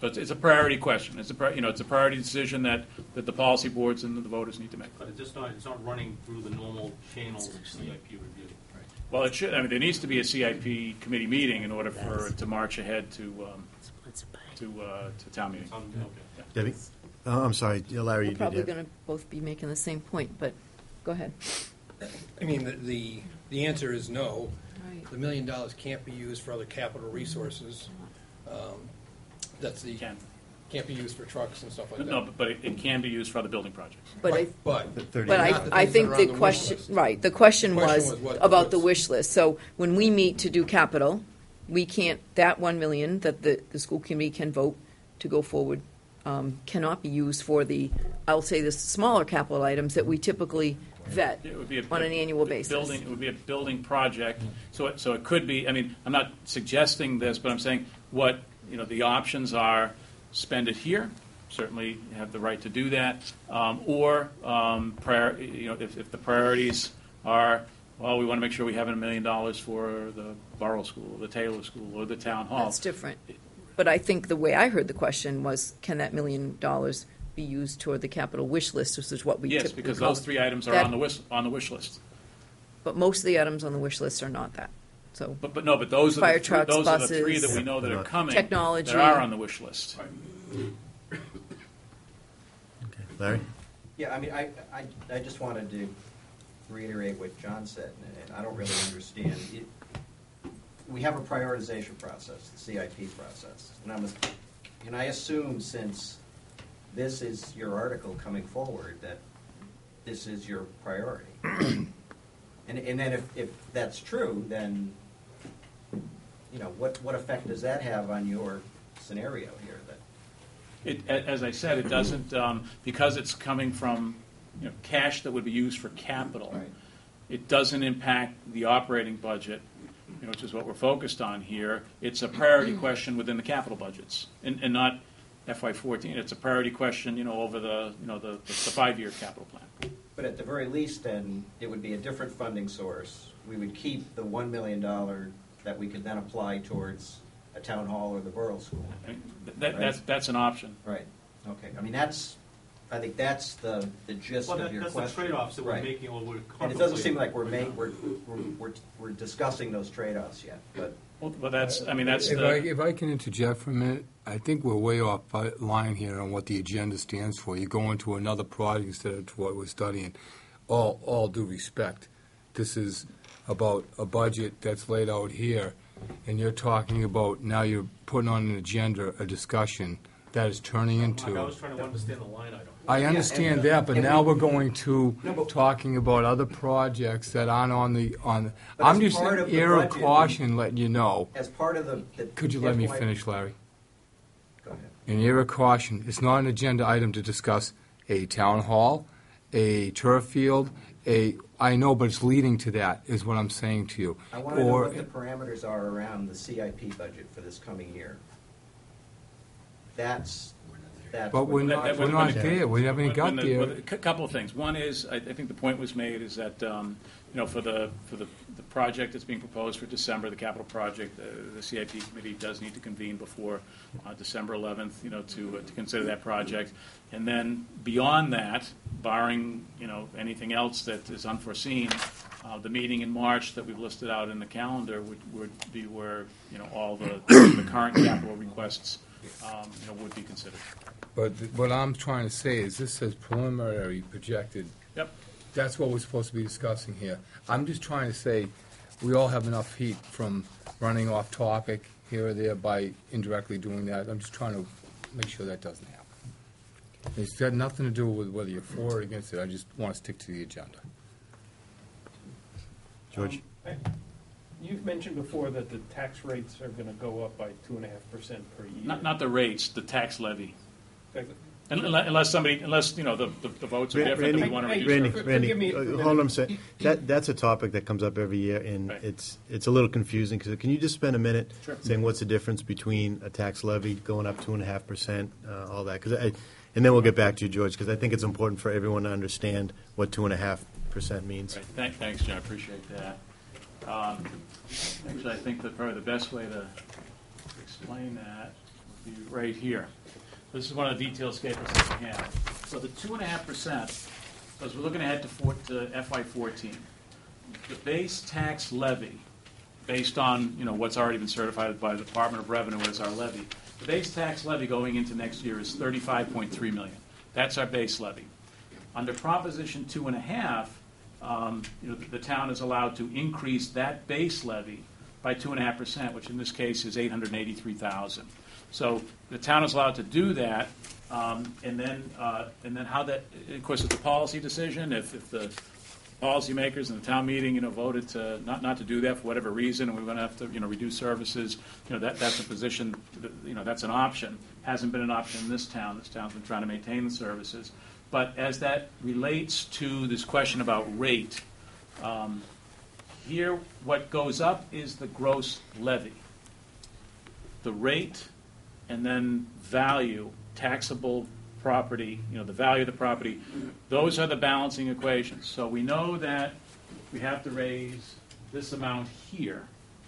Speaker 8: But it's a priority question. It's a priority decision that the policy boards and the voters need to make.
Speaker 12: But it's not running through the normal channels of CIP review. Right.
Speaker 8: Well, it should. I mean, there needs to be a CIP committee meeting in order for it to march ahead to town meeting.
Speaker 12: Okay.
Speaker 8: Yeah.
Speaker 1: Debbie? I'm sorry, Larry, you
Speaker 11: We're
Speaker 1: did
Speaker 11: probably
Speaker 1: have.
Speaker 11: going to both be making the same point, but go ahead.
Speaker 16: I mean, the answer is no.
Speaker 11: Right.
Speaker 16: The $1 million can't be used for other capital resources. Can't be used for trucks and stuff like that.
Speaker 8: No, but it can be used for other building projects.
Speaker 11: But
Speaker 16: Right, but
Speaker 11: I think the question, right, the question was
Speaker 16: what
Speaker 11: about the
Speaker 16: was.
Speaker 11: wish list. So when we meet to do capital, we can't, that $1 million that the school committee can vote to go forward cannot be used for the, I'll say the smaller capital items that we typically vet
Speaker 8: It would be
Speaker 11: on an annual basis.
Speaker 8: It would be a building project, so it could be, I mean, I'm not suggesting this, but I'm saying what, the options are, spend it here, certainly have the right to do that, or, if the priorities are, well, we want to make sure we have $1 million for the Borough School, the Taylor School, or the Town Hall.
Speaker 11: That's different. But I think the way I heard the question was, can that $1 million be used toward the capital wish list, which is what we
Speaker 8: Yes,
Speaker 11: typically
Speaker 8: because
Speaker 11: call
Speaker 8: those
Speaker 11: it.
Speaker 8: 3 items are
Speaker 11: That-
Speaker 8: on the wish list.
Speaker 11: But most of the items on the wish list are not that. So
Speaker 8: But those are
Speaker 11: Fire
Speaker 8: the
Speaker 11: trucks,
Speaker 8: those are the 3
Speaker 11: buses,
Speaker 8: that we know that are coming.
Speaker 11: technology.
Speaker 8: That are on the wish list.
Speaker 1: Okay. Larry?
Speaker 10: Yeah, I mean, I just wanted to reiterate what John said, and I don't really understand. We have a prioritization process, the CIP process, and I assume since this is your article coming forward, that this is your priority. And then if that's true, then, what effect does that have on your scenario here?
Speaker 8: As I said, it doesn't, because it's coming from cash that would be used for capital.
Speaker 10: Right.
Speaker 8: It doesn't impact the operating budget, which is what we're focused on here. It's a priority question within the capital budgets, and not FY14. It's a priority question, over the 5-year capital plan.
Speaker 10: But at the very least, then, it would be a different funding source. We would keep the $1 million that we could then apply towards a town hall or the borough school.
Speaker 8: I mean, that's an option.
Speaker 10: Right. Okay. I mean, I think that's the gist of your
Speaker 12: that's
Speaker 10: question.
Speaker 12: the trade-offs that we're
Speaker 10: Right.
Speaker 12: making, or we're
Speaker 10: And it doesn't seem
Speaker 12: contemplating.
Speaker 10: like we're discussing those trade-offs yet, but.
Speaker 8: Well, that's
Speaker 9: If I can interject for a minute, I think we're way off line here on what the agenda stands for. You go into another project instead of what we're studying. All due respect, this is about a budget that's laid out here, and you're talking about, now you're putting on an agenda, a discussion that is turning into.
Speaker 12: I was trying to understand the line item.
Speaker 9: I understand that, but now we're going to talking about other projects that aren't on the.
Speaker 10: But
Speaker 9: I'm
Speaker 10: as
Speaker 9: just
Speaker 10: part
Speaker 9: an
Speaker 10: of the
Speaker 9: air of
Speaker 10: budget,
Speaker 9: caution, letting you know.
Speaker 10: As part of the
Speaker 9: Could you let me
Speaker 10: FY
Speaker 9: finish, Larry?
Speaker 10: Go ahead.
Speaker 9: An air of caution, it's not an agenda item to discuss a town hall, a turf field, I know, but it's leading to that, is what I'm saying to you.
Speaker 10: I want to know what the parameters are around the CIP budget for this coming year. That's.
Speaker 9: But we're not there. We haven't got there.
Speaker 8: A couple of things. One is, I think the point was made, is that for the project that's being proposed for December, the capital project, the CIP committee does need to convene before December 11th, to consider that project. And then beyond that, barring anything else that is unforeseen, the meeting in March that we've listed out in the calendar would be where all the current capital requests would be considered.
Speaker 9: But what I'm trying to say is, this says preliminary projected.
Speaker 8: Yep.
Speaker 9: That's what we're supposed to be discussing here. I'm just trying to say, we all have enough heat from running off topic here or there by indirectly doing that. I'm just trying to make sure that doesn't happen. It's got nothing to do with whether you're for or against it. I just want to stick to the agenda.
Speaker 1: George?
Speaker 17: You've mentioned before that the tax rates are going to go up by 2.5% per year.
Speaker 8: Not the rates, the tax levy.
Speaker 17: Exactly.
Speaker 8: Unless the votes are different, then we want to reduce it.
Speaker 1: Randy, hold on a second. That's a topic that comes up every year, and
Speaker 8: Right.
Speaker 1: it's a little confusing. Because can you just spend a minute
Speaker 8: Sure.
Speaker 1: saying what's the difference between a tax levy going up 2.5%, all that? And then we'll get back to you, George, because I think it's important for everyone to understand what 2.5% means.
Speaker 8: Right. Thanks, John. I appreciate that. Actually, I think that probably the best way to explain that would be right here. This is one of the detailed schedules that we have. So the 2.5%, because we're looking ahead to FY14, the base tax levy, based on what's already been certified by the Department of Revenue as our levy, the base tax levy going into next year is $35.3 million. That's our base levy. Under Proposition 2.5, the town is allowed to increase that base levy by 2.5%, which in this case is $883,000. So the town is allowed to do that, and then how that, of course, it's a policy decision. If the policymakers in the town meeting, voted to not to do that for whatever reason, and we're going to have to, reduce services, that's a position, that's an option. Hasn't been an option in this town. This town's been trying to maintain the services. But as that relates to this question about rate, here what goes up is the gross levy. The rate and then value, taxable property, the value of the property, those are the balancing equations. So we know that we have to raise this amount here,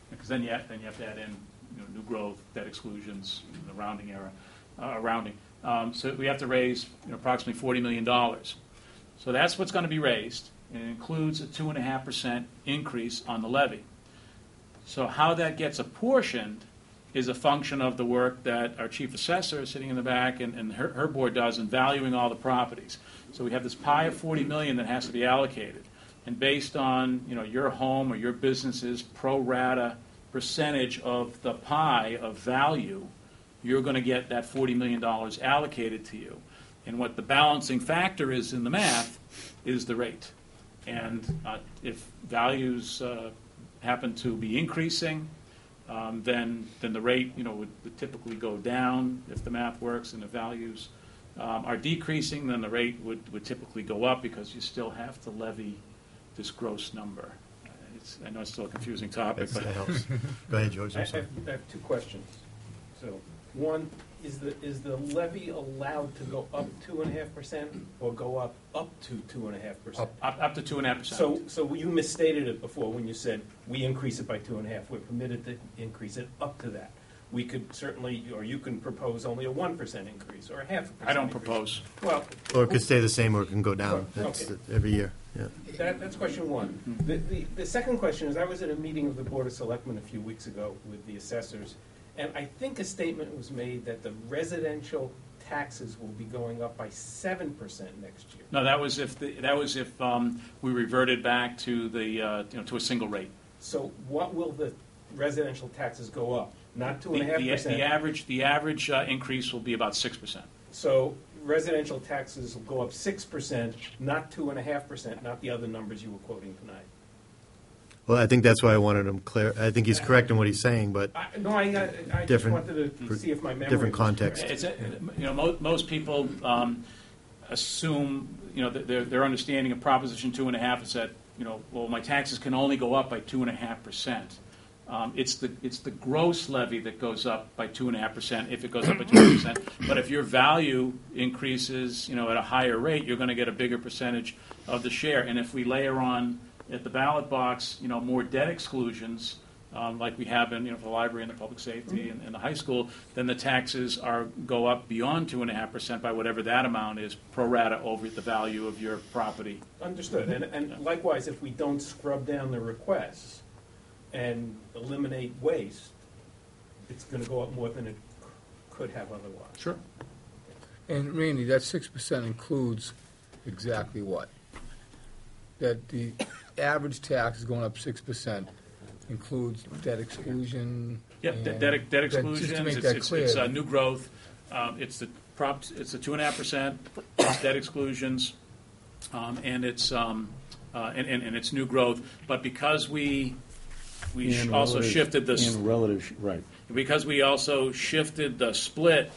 Speaker 8: because then you have to add in new growth, debt exclusions, the rounding error, so we have to raise approximately $40 million. So that's what's going to be raised, and it includes a 2.5% increase on the levy. So how that gets apportioned is a function of the work that our chief assessor sitting in the back and her board does in valuing all the properties. So we have this pie of $40 million that has to be allocated. And based on your home or your business's pro rata percentage of the pie of value, you're going to get that $40 million allocated to you. And what the balancing factor is in the math is the rate. And if values happen to be increasing, then the rate would typically go down if the math works, and if values are decreasing, then the rate would typically go up because you still have to levy this gross number. I know it's still a confusing topic, but
Speaker 1: that helps. Go ahead, George.
Speaker 17: I have two questions. So, one, is the levy allowed to go up 2.5% or go up to 2.5%?
Speaker 8: Up to 2.5%.
Speaker 17: So you misstated it before when you said we increase it by 2.5. We're permitted to increase it up to that. We could certainly, or you can propose only a 1% increase or a 0.5%.
Speaker 8: I don't propose.
Speaker 17: Well,
Speaker 1: or it could stay the same, or it can go down. That's every year. Yeah.
Speaker 17: That's question one. The second question is, I was at a meeting of the Board of Selectmen a few weeks ago with the assessors, and I think a statement was made that the residential taxes will be going up by 7% next year.
Speaker 8: No, that was if we reverted back to the to a single rate.
Speaker 17: So what will the residential taxes go up? Not 2.5%.
Speaker 8: The average increase will be about 6%.
Speaker 17: So residential taxes will go up 6%, not 2.5%, not the other numbers you were quoting tonight.
Speaker 1: Well, I think that's why I wanted him clear. I think he's correct in what he's saying, but
Speaker 17: I just wanted to see if my memory
Speaker 1: different
Speaker 17: was
Speaker 1: context.
Speaker 17: correct.
Speaker 8: Most people assume their understanding of Proposition 2.5 is that well, my taxes can only go up by 2.5%. It's the gross levy that goes up by 2.5% if it goes up by 2%. But if your value increases, at a higher rate, you're going to get a bigger percentage of the share. And if we layer on at the ballot box, more debt exclusions, like we have in the library and the public safety and the high school, then the taxes go up beyond 2.5% by whatever that amount is, pro rata over the value of your property.
Speaker 17: Understood. And likewise, if we don't scrub down the requests and eliminate waste, it's going to go up more than it could have otherwise.
Speaker 8: Sure.
Speaker 9: And Randy, that 6% includes exactly what? That the average tax is going up 6%, includes debt exclusion.
Speaker 8: Yep, debt exclusions.
Speaker 9: Just to make that clear.
Speaker 8: It's new growth. It's the 2.5%. It's debt exclusions, and it's and it's new growth. But because we also shifted the
Speaker 5: right.
Speaker 8: Because we also shifted the split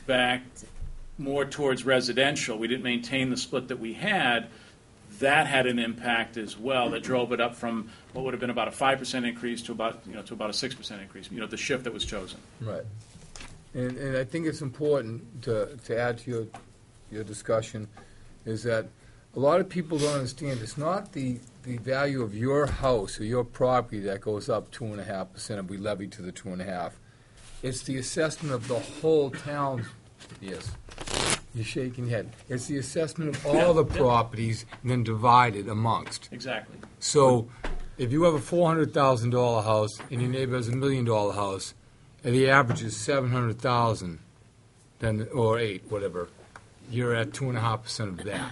Speaker 8: back more towards residential, we didn't maintain the split that we had. That had an impact as well. That drove it up from what would have been about a 5% increase to about a 6% increase. The shift that was chosen.
Speaker 9: Right. And I think it's important to add to your discussion is that a lot of people don't understand it's not the value of your house or your property that goes up 2.5% if we levy to the 2.5. It's the assessment of the whole town. Yes. You're shaking your head. It's the assessment of all the properties and then divided amongst.
Speaker 8: Exactly.
Speaker 9: So if you have a $400,000 house and your neighbor has a $1 million house, and the average is $700,000, then or $8, whatever, you're at 2.5% of that.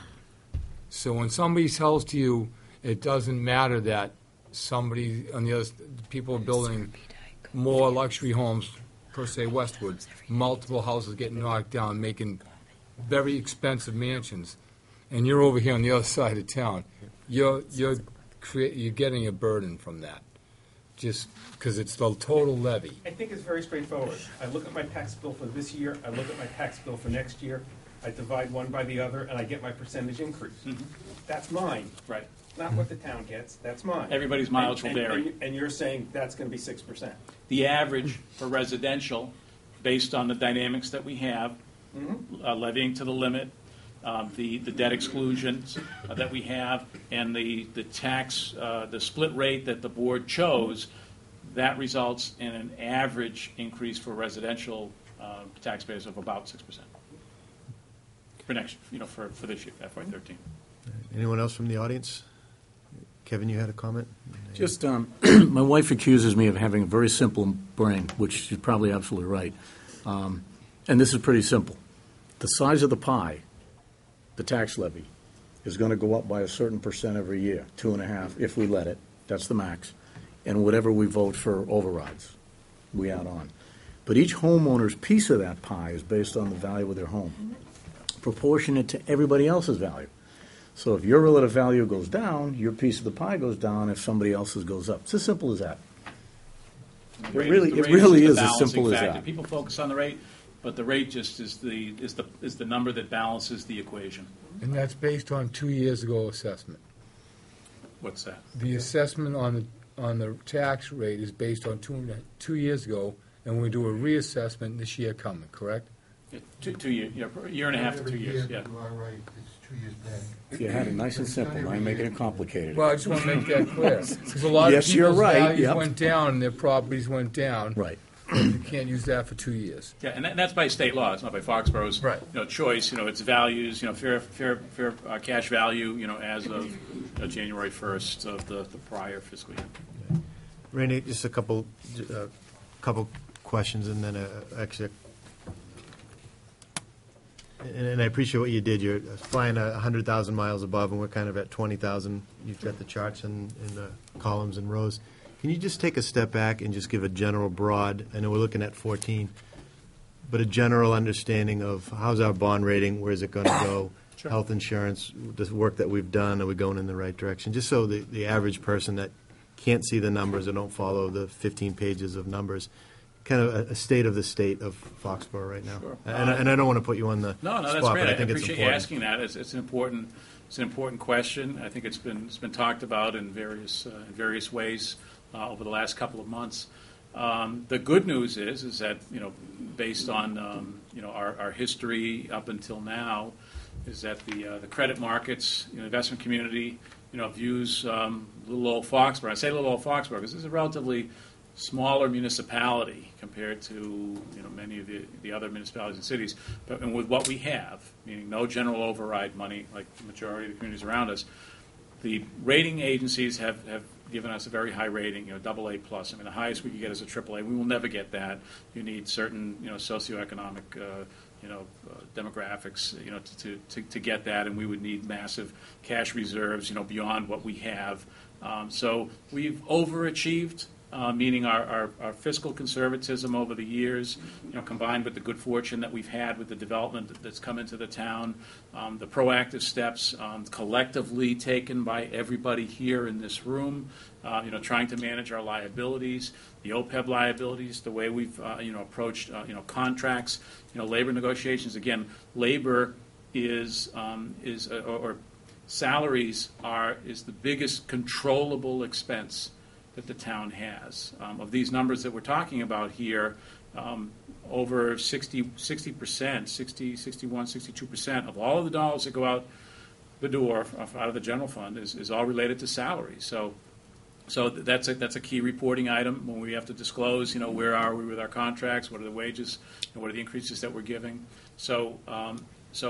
Speaker 9: So when somebody tells to you, it doesn't matter that somebody on the other people are building more luxury homes, per se Westwood, multiple houses getting knocked down, making very expensive mansions, and you're over here on the other side of town, you're getting a burden from that, just because it's the total levy.
Speaker 17: I think it's very straightforward. I look at my tax bill for this year, I look at my tax bill for next year, I divide one by the other, and I get my percentage increase. That's mine.
Speaker 8: Right.
Speaker 17: Not what the town gets, that's mine.
Speaker 8: Everybody's mileage will vary.
Speaker 17: And you're saying that's going to be 6%.
Speaker 8: The average for residential, based on the dynamics that we have, levying to the limit, the debt exclusions that we have, and the tax, the split rate that the board chose, that results in an average increase for residential taxpayers of about 6% for next, for this year, FY13.
Speaker 1: Anyone else from the audience? Kevin, you had a comment?
Speaker 5: Just, my wife accuses me of having a very simple brain, which she's probably absolutely right. And this is pretty simple. The size of the pie, the tax levy, is going to go up by a certain percent every year, 2.5, if we let it. That's the max. And whatever we vote for overrides, we add on. But each homeowner's piece of that pie is based on the value of their home, proportionate to everybody else's value. So if your relative value goes down, your piece of the pie goes down if somebody else's goes up. It's as simple as that. It really is as simple as that.
Speaker 8: People focus on the rate, but the rate just is the number that balances the equation.
Speaker 9: And that's based on 2 years ago assessment.
Speaker 8: What's that?
Speaker 9: The assessment on the tax rate is based on 2 years ago, and we do a reassessment this year coming, correct?
Speaker 8: Yeah, 2 years, a year and a half to 2 years, yeah.
Speaker 16: You are right, it's 2 years back.
Speaker 5: If you had it nice and simple, now you're making it complicated.
Speaker 9: Well, I just want to make that clear. Because a lot
Speaker 5: Yes,
Speaker 9: of
Speaker 5: you're
Speaker 9: people's
Speaker 5: right,
Speaker 9: values
Speaker 5: yep.
Speaker 9: went down and their properties went down.
Speaker 5: Right.
Speaker 9: And you can't use that for 2 years.
Speaker 8: Yeah, and that's by state law. It's not by Foxborough's choice. It's values. Fair cash value. As of January 1st of the prior fiscal year.
Speaker 1: Randy, just a couple questions, and then actually, and I appreciate what you did. You're flying 100,000 miles above, and we're kind of at 20,000. You've got the charts in the columns and rows. Can you just take a step back and just give a general broad, I know we're looking at 14, but a general understanding of how's our bond rating, where's it going to go,
Speaker 8: Sure.
Speaker 1: Health insurance, the work that we've done, are we going in the right direction? Just so the average person that can't see the numbers or don't follow the 15 pages of numbers, kind of a state of the state of Foxborough right now.
Speaker 8: Sure.
Speaker 1: And I don't want to put you on the
Speaker 8: No, that's
Speaker 1: spot,
Speaker 8: great.
Speaker 1: but I think it's
Speaker 8: appreciate you
Speaker 1: important.
Speaker 8: asking that. It's an important question. I think it's been talked about in various ways over the last couple of months. The good news is that based on our history up until now, is that the credit markets, investment community, views little old Foxborough. I say little old Foxborough because this is a relatively smaller municipality compared to many of the other municipalities and cities. And with what we have, meaning no general override money like the majority of the communities around us, the rating agencies have given us a very high rating, AA+. I mean, the highest we could get is a AAA. We will never get that. You need certain, socioeconomic, demographics, to get that, and we would need massive cash reserves, beyond what we have. So we've overachieved. Meaning our fiscal conservatism over the years, combined with the good fortune that we've had with the development that's come into the town, the proactive steps collectively taken by everybody here in this room, trying to manage our liabilities, the OPEB liabilities, the way we've approached contracts, labor negotiations. Again, labor or salaries is the biggest controllable expense that the town has. Of these numbers that we're talking about here, over 60%, 61, 62% of all of the dollars that go out the door, out of the general fund, is all related to salaries. So that's a key reporting item when we have to disclose, where are we with our contracts, what are the wages, what are the increases that we're giving. So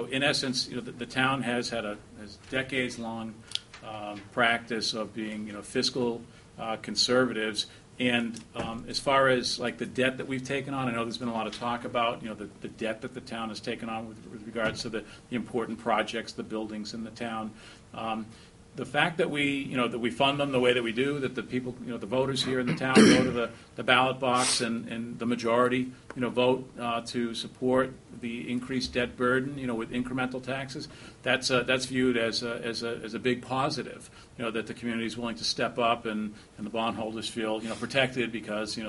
Speaker 8: in essence, the town has decades-long practice of being, fiscal conservatives, and as far as like the debt that we've taken on, I know there's been a lot of talk about the debt that the town has taken on with regards to the important projects, the buildings in the town. the fact that we fund them the way that we do, that the people, the voters here in the town go to the ballot box and the majority, vote to support the increased debt burden, with incremental taxes, that's viewed as a big positive, that the community is willing to step up and the bondholders feel, protected because,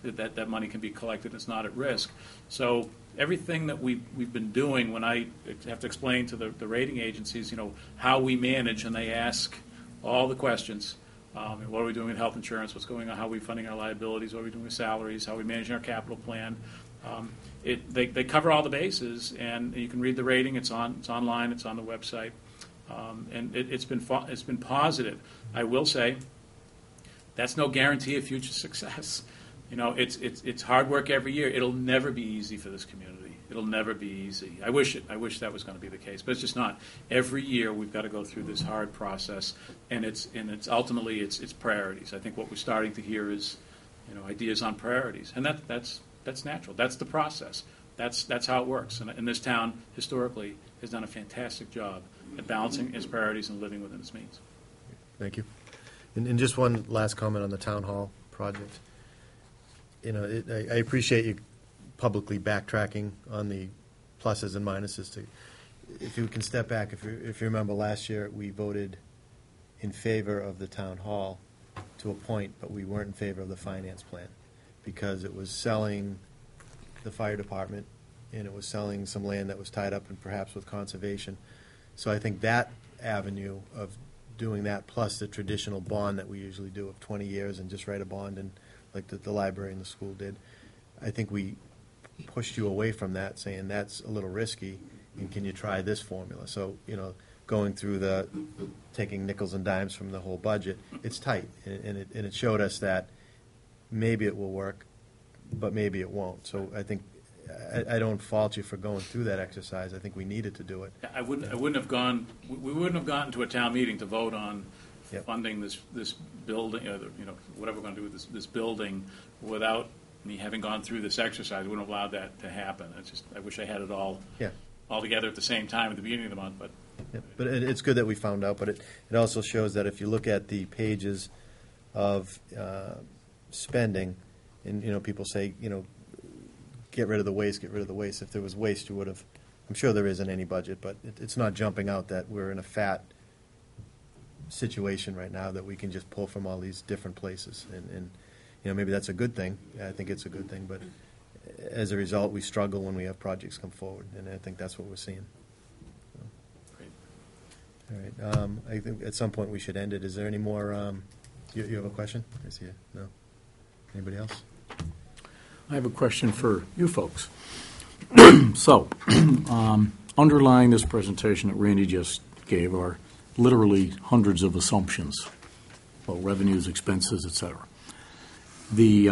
Speaker 8: that money can be collected, it's not at risk. So everything that we've been doing, when I have to explain to the rating agencies, how we manage, and they ask all the questions. What are we doing with health insurance? What's going on? How are we funding our liabilities? What are we doing with salaries? How are we managing our capital plan? They cover all the bases, and you can read the rating. It's online. It's on the website, and it's been positive. I will say that's no guarantee of future success. It's hard work every year. It'll never be easy for this community. It'll never be easy. I wish that was going to be the case, but it's just not. Every year we've got to go through this hard process, and it's ultimately it's priorities. I think what we're starting to hear is, ideas on priorities, and that's natural. That's the process. That's how it works. And this town historically has done a fantastic job at balancing its priorities and living within its means.
Speaker 1: Thank you. And just one last comment on the town hall project. I appreciate you publicly backtracking on the pluses and minuses. If you can step back, if you remember last year, we voted in favor of the town hall to a point, but we weren't in favor of the finance plan because it was selling the fire department and it was selling some land that was tied up and perhaps with conservation. So I think that avenue of doing that plus the traditional bond that we usually do of 20 years and just write a bond and like the library and the school did, I think we pushed you away from that, saying that's a little risky, and can you try this formula? So, going through taking nickels and dimes from the whole budget, it's tight, and it showed us that maybe it will work, but maybe it won't. So I think I don't fault you for going through that exercise. I think we needed to do it.
Speaker 8: I wouldn't have gone. We wouldn't have gotten to a town meeting to vote on funding this building, whatever we're going to do with this building, without me having gone through this exercise. I wouldn't have allowed that to happen. I wish I had it all together at the same time at the beginning of the month. But
Speaker 1: but it's good that we found out. But it also shows that if you look at the pages of spending, and people say get rid of the waste, get rid of the waste. If there was waste, you would have. I'm sure there is in any budget, but it's not jumping out that we're in a fat situation right now that we can just pull from all these different places, and maybe that's a good thing. I think it's a good thing, but as a result, we struggle when we have projects come forward, and I think that's what we're seeing.
Speaker 8: Great.
Speaker 1: All right. I think at some point we should end it. Is there any more? You have a question? I see it. No. Anybody else?
Speaker 5: I have a question for you folks. So, underlying this presentation that Randy just gave are literally hundreds of assumptions, revenues, expenses, et cetera. The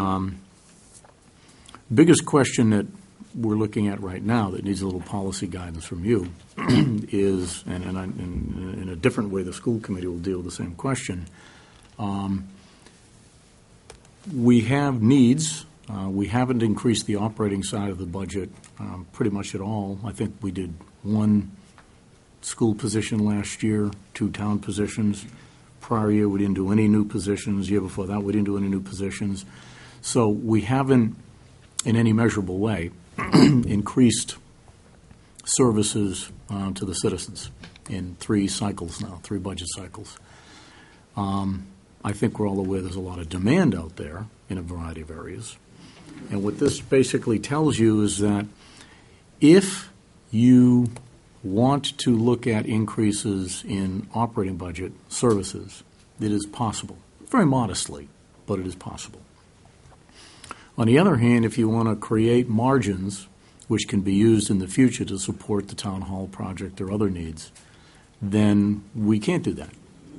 Speaker 5: biggest question that we're looking at right now that needs a little policy guidance from you is, and in a different way the school committee will deal with the same question, we have needs. We haven't increased the operating side of the budget pretty much at all. I think we did one school position last year, 2 town positions. Prior year, we didn't do any new positions. Year before that, we didn't do any new positions. So we haven't, in any measurable way, increased services to the citizens in 3 cycles now, 3 budget cycles. I think we're all aware there's a lot of demand out there in a variety of areas. And what this basically tells you is that if you want to look at increases in operating budget services, it is possible. Very modestly, but it is possible. On the other hand, if you want to create margins which can be used in the future to support the town hall project or other needs, then we can't do that.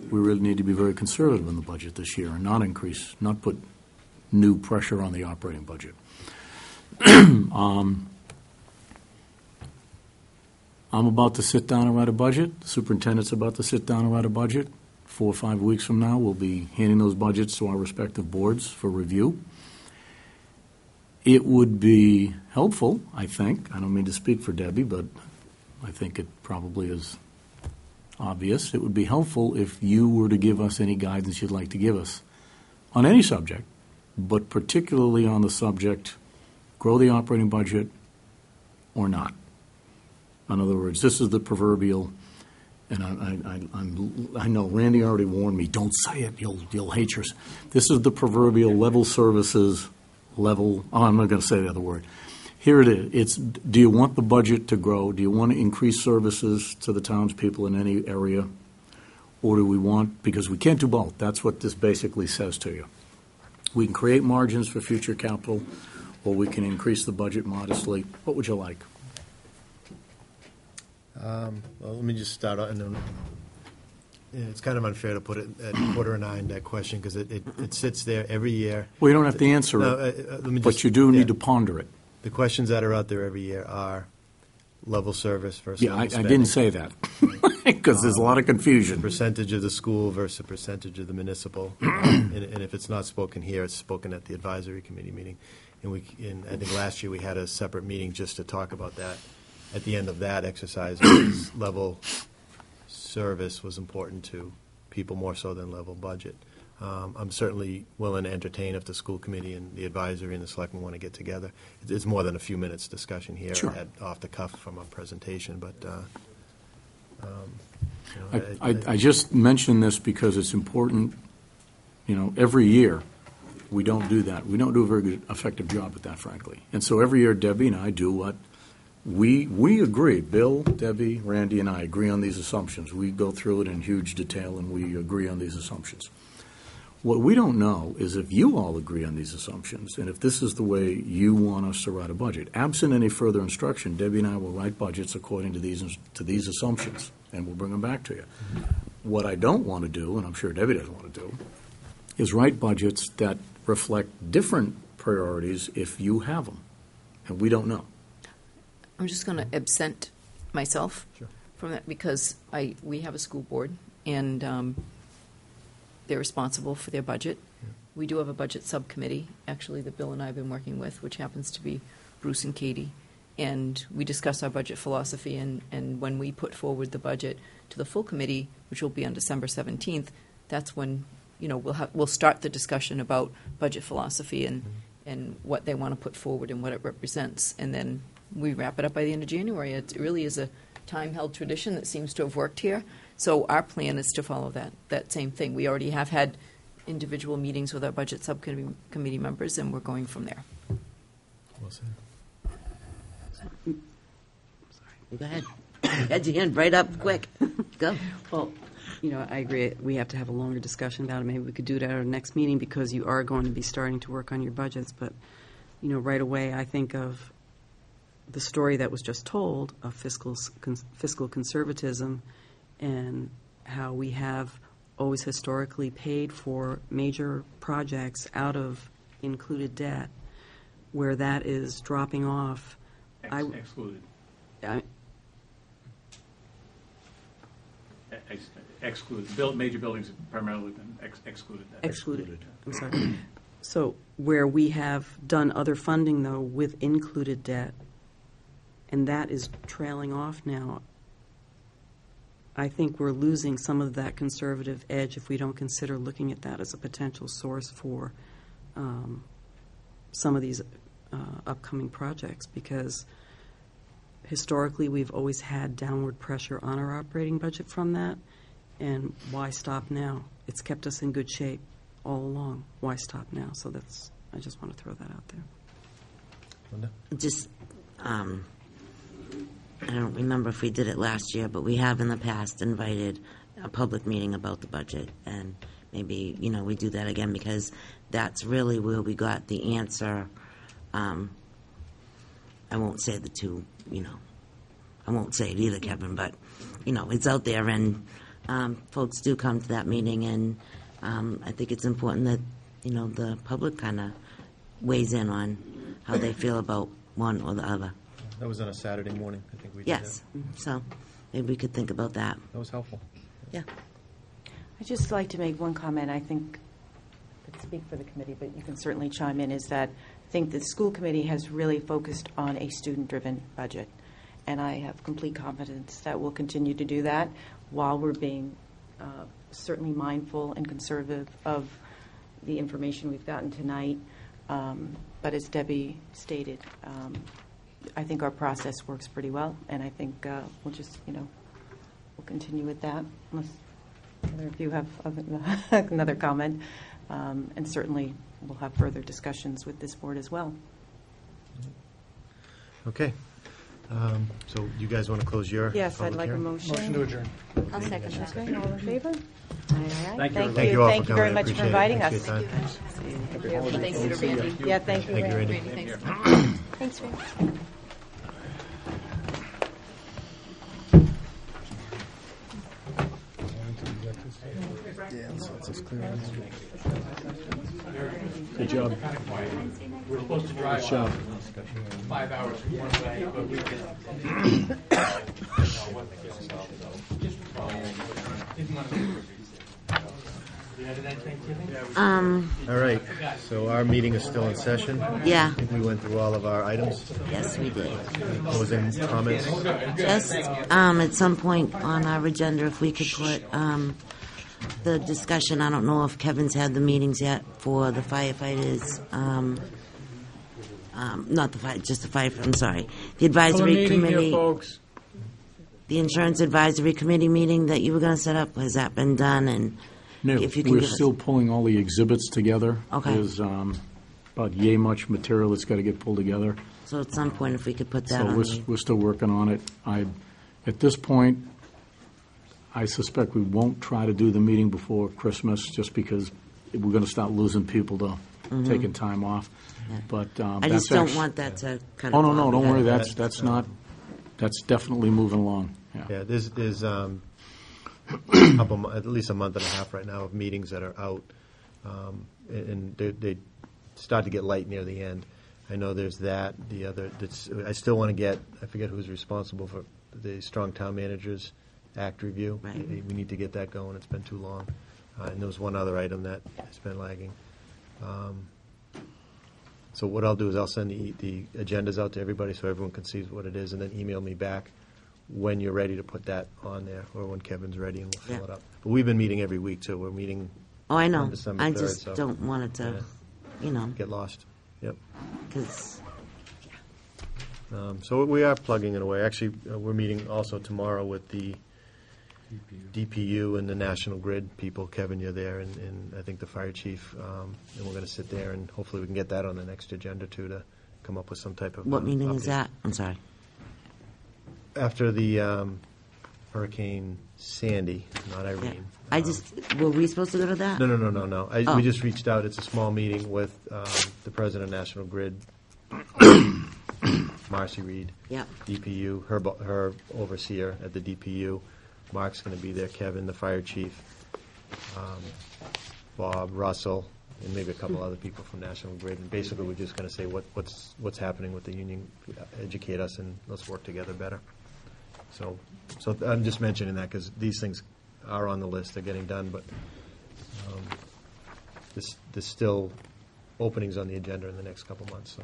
Speaker 5: We really need to be very conservative in the budget this year and not put new pressure on the operating budget. I'm about to sit down and write a budget. The superintendent's about to sit down and write a budget. 4 or 5 weeks from now, we'll be handing those budgets to our respective boards for review. It would be helpful, I think. I don't mean to speak for Debbie, but I think it probably is obvious, it would be helpful if you were to give us any guidance you'd like to give us on any subject, but particularly on the subject, grow the operating budget or not. In other words, this is the proverbial, and I know Randy already warned me, don't say it, you'll hate yourself. This is the proverbial level services, I'm not going to say the other word. Here it is. It's, do you want the budget to grow? Do you want to increase services to the townspeople in any area? Or do we want, because we can't do both. That's what this basically says to you. We can create margins for future capital, or we can increase the budget modestly. What would you like?
Speaker 1: Well, let me just start out, and then it's kind of unfair to put it at 8:45, that question, because it sits there every year.
Speaker 5: Well, you don't have to answer it, but you do need to ponder it.
Speaker 1: The questions that are out there every year are level service versus
Speaker 5: Yeah,
Speaker 1: level
Speaker 5: I
Speaker 1: spending.
Speaker 5: didn't say that, because there's a lot of confusion.
Speaker 1: Percentage of the school versus percentage of the municipal. And if it's not spoken here, it's spoken at the advisory committee meeting. And I think last year we had a separate meeting just to talk about that. At the end of that exercise, level service was important to people more so than level budget. I'm certainly willing to entertain if the school committee and the advisory and the selectmen want to get together. It's more than a few minutes discussion here
Speaker 5: Sure.
Speaker 1: off the cuff from a presentation, but
Speaker 5: I just mention this because it's important. Every year we don't do that. We don't do a very good, effective job at that, frankly. And so every year Debbie and I do what we agree. Bill, Debbie, Randy, and I agree on these assumptions. We go through it in huge detail, and we agree on these assumptions. What we don't know is if you all agree on these assumptions, and if this is the way you want us to write a budget. Absent any further instruction, Debbie and I will write budgets according to these assumptions, and we'll bring them back to you. What I don't want to do, and I'm sure Debbie doesn't want to do, is write budgets that reflect different priorities if you have them, and we don't know.
Speaker 11: I'm just going to absent myself
Speaker 1: Sure.
Speaker 11: from that because we have a school board, and they're responsible for their budget.
Speaker 1: Yeah.
Speaker 11: We do have a budget subcommittee, actually, that Bill and I have been working with, which happens to be Bruce and Katie. And we discuss our budget philosophy, and when we put forward the budget to the full committee, which will be on December 17th, that's when we'll start the discussion about budget philosophy and what they want to put forward and what it represents. And then we wrap it up by the end of January. It really is a time-held tradition that seems to have worked here. So our plan is to follow that same thing. We already have had individual meetings with our budget subcommittee members, and we're going from there.
Speaker 1: Well said.
Speaker 3: Go ahead. Had your hand right up quick. Go.
Speaker 4: Well, I agree. We have to have a longer discussion about it. Maybe we could do it at our next meeting because you are going to be starting to work on your budgets. But, right away I think of the story that was just told of fiscal conservatism and how we have always historically paid for major projects out of included debt, where that is dropping off.
Speaker 8: Excluded. Excluded. Major buildings have primarily been excluded.
Speaker 4: Excluded. I'm sorry. So where we have done other funding, though, with included debt, and that is trailing off now, I think we're losing some of that conservative edge if we don't consider looking at that as a potential source for some of these upcoming projects, because historically we've always had downward pressure on our operating budget from that, and why stop now? It's kept us in good shape all along. Why stop now? So I just want to throw that out there.
Speaker 1: Linda?
Speaker 3: Just, I don't remember if we did it last year, but we have in the past invited a public meeting about the budget, and maybe, we do that again, because that's really where we got the answer. I won't say the two, I won't say it either, Kevin, but, it's out there, and folks do come to that meeting, and I think it's important that, the public kind of weighs in on how they feel about one or the other.
Speaker 1: That was on a Saturday morning, I think we did.
Speaker 3: Yes, so maybe we could think about that.
Speaker 1: That was helpful.
Speaker 3: Yeah.
Speaker 15: I'd just like to make one comment. I think, I could speak for the committee, but you can certainly chime in, is that I think the school committee has really focused on a student-driven budget. And I have complete confidence that we'll continue to do that while we're being certainly mindful and conservative of the information we've gotten tonight. But as Debbie stated, I think our process works pretty well, and I think we'll just, we'll continue with that, unless either of you have another comment. And certainly, we'll have further discussions with this board as well.
Speaker 1: Okay. So you guys want to close your
Speaker 15: Yes, I'd
Speaker 1: public
Speaker 15: like a
Speaker 1: hearing?
Speaker 15: motion.
Speaker 9: Motion to adjourn.
Speaker 6: I'll second that.
Speaker 15: Okay, all in favor?
Speaker 14: Thank you.
Speaker 1: Thank you all
Speaker 15: Thank
Speaker 1: for
Speaker 15: you very
Speaker 1: coming.
Speaker 15: much for
Speaker 1: Appreciate it.
Speaker 15: inviting
Speaker 1: Thanks
Speaker 15: us.
Speaker 1: for your time.
Speaker 11: Thanks to Randy.
Speaker 15: Yeah, thank you.
Speaker 1: Thank you, Randy.
Speaker 11: Randy, thanks.
Speaker 6: Thanks, Ray.
Speaker 5: Good job.
Speaker 9: We're supposed to drive
Speaker 5: Good job.
Speaker 9: 5 hours one way, but we can.
Speaker 1: All right, so our meeting is still in session.
Speaker 3: Yeah.
Speaker 1: I think we went through all of our items.
Speaker 3: Yes, we did.
Speaker 1: Closing comments?
Speaker 3: Just at some point on our agenda, if we could put the discussion, I don't know if Kevin's had the meetings yet for the firefighters, not the fire, just the fire, I'm sorry, the advisory committee.
Speaker 5: folks.
Speaker 3: The insurance advisory committee meeting that you were going to set up, has that been done? And
Speaker 5: No,
Speaker 3: if you can
Speaker 5: we're
Speaker 3: give us-
Speaker 5: still pulling all the exhibits together.
Speaker 3: Okay.
Speaker 5: There's about yay much material that's got to get pulled together.
Speaker 3: So at some point, if we could put that
Speaker 5: So
Speaker 3: on the...
Speaker 5: we're still working on it. At this point, I suspect we won't try to do the meeting before Christmas, just because we're going to start losing people to taking time off.
Speaker 3: Yeah.
Speaker 5: But
Speaker 3: I just don't want that to kind
Speaker 5: Oh,
Speaker 3: of...
Speaker 5: no, don't worry,
Speaker 1: that.
Speaker 5: that's not, that's definitely moving along, yeah.
Speaker 1: Yeah, there's at least a month and a half right now of meetings that are out, and they start to get light near the end. I know there's that. The other, I still want to get, I forget who's responsible for the Strong Town Managers Act review.
Speaker 3: Right.
Speaker 1: We need to get that going. It's been too long. And there was one other item that has been lagging. So what I'll do is I'll send the agendas out to everybody so everyone can see what it is, and then email me back when you're ready to put that on there, or when Kevin's ready, and we'll fill
Speaker 3: Yeah.
Speaker 1: it up. But we've been meeting every week, too. We're meeting
Speaker 3: Oh, I know.
Speaker 1: on December
Speaker 3: I
Speaker 1: 3rd,
Speaker 3: just
Speaker 1: so-
Speaker 3: don't want it to,
Speaker 1: get lost. Yep.
Speaker 3: because...
Speaker 1: So we are plugging it away. Actually, we're meeting also tomorrow with the DPU and the National Grid people. Kevin, you're there, and I think the fire chief, and we're going to sit there, and hopefully we can get that on the next agenda, too, to come up with some type of
Speaker 3: What meeting is
Speaker 1: update.
Speaker 3: that? I'm sorry.
Speaker 1: After the Hurricane Sandy, not
Speaker 3: Yeah.
Speaker 1: Irene.
Speaker 3: I just... Were we supposed to go to that?
Speaker 1: No.
Speaker 3: Oh.
Speaker 1: We just reached out. It's a small meeting with the president of National Grid, Marcy Reed,
Speaker 3: Yeah.
Speaker 1: DPU, her overseer at the DPU. Mark's going to be there, Kevin, the fire chief, Bob, Russell, and maybe a couple other people from National Grid. And basically, we're just going to say what's happening with the union, educate us, and let's work together better. So I'm just mentioning that because these things are on the list, they're getting done, but there's still openings on the agenda in the next couple months, so.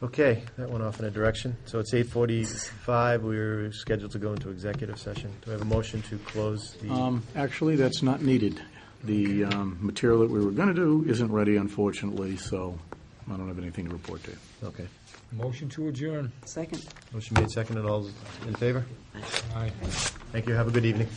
Speaker 1: Okay, that went off in a direction. So it's 8:45, we're scheduled to go into executive session. Do I have a motion to close the?
Speaker 5: Actually, that's not needed. The material that we were going to do isn't ready, unfortunately, so I don't have anything to report to you.
Speaker 1: Okay.
Speaker 2: Motion to adjourn.
Speaker 4: Second.
Speaker 1: Motion made, seconded, all in favor?
Speaker 2: Aye.
Speaker 1: Thank you, have a good evening.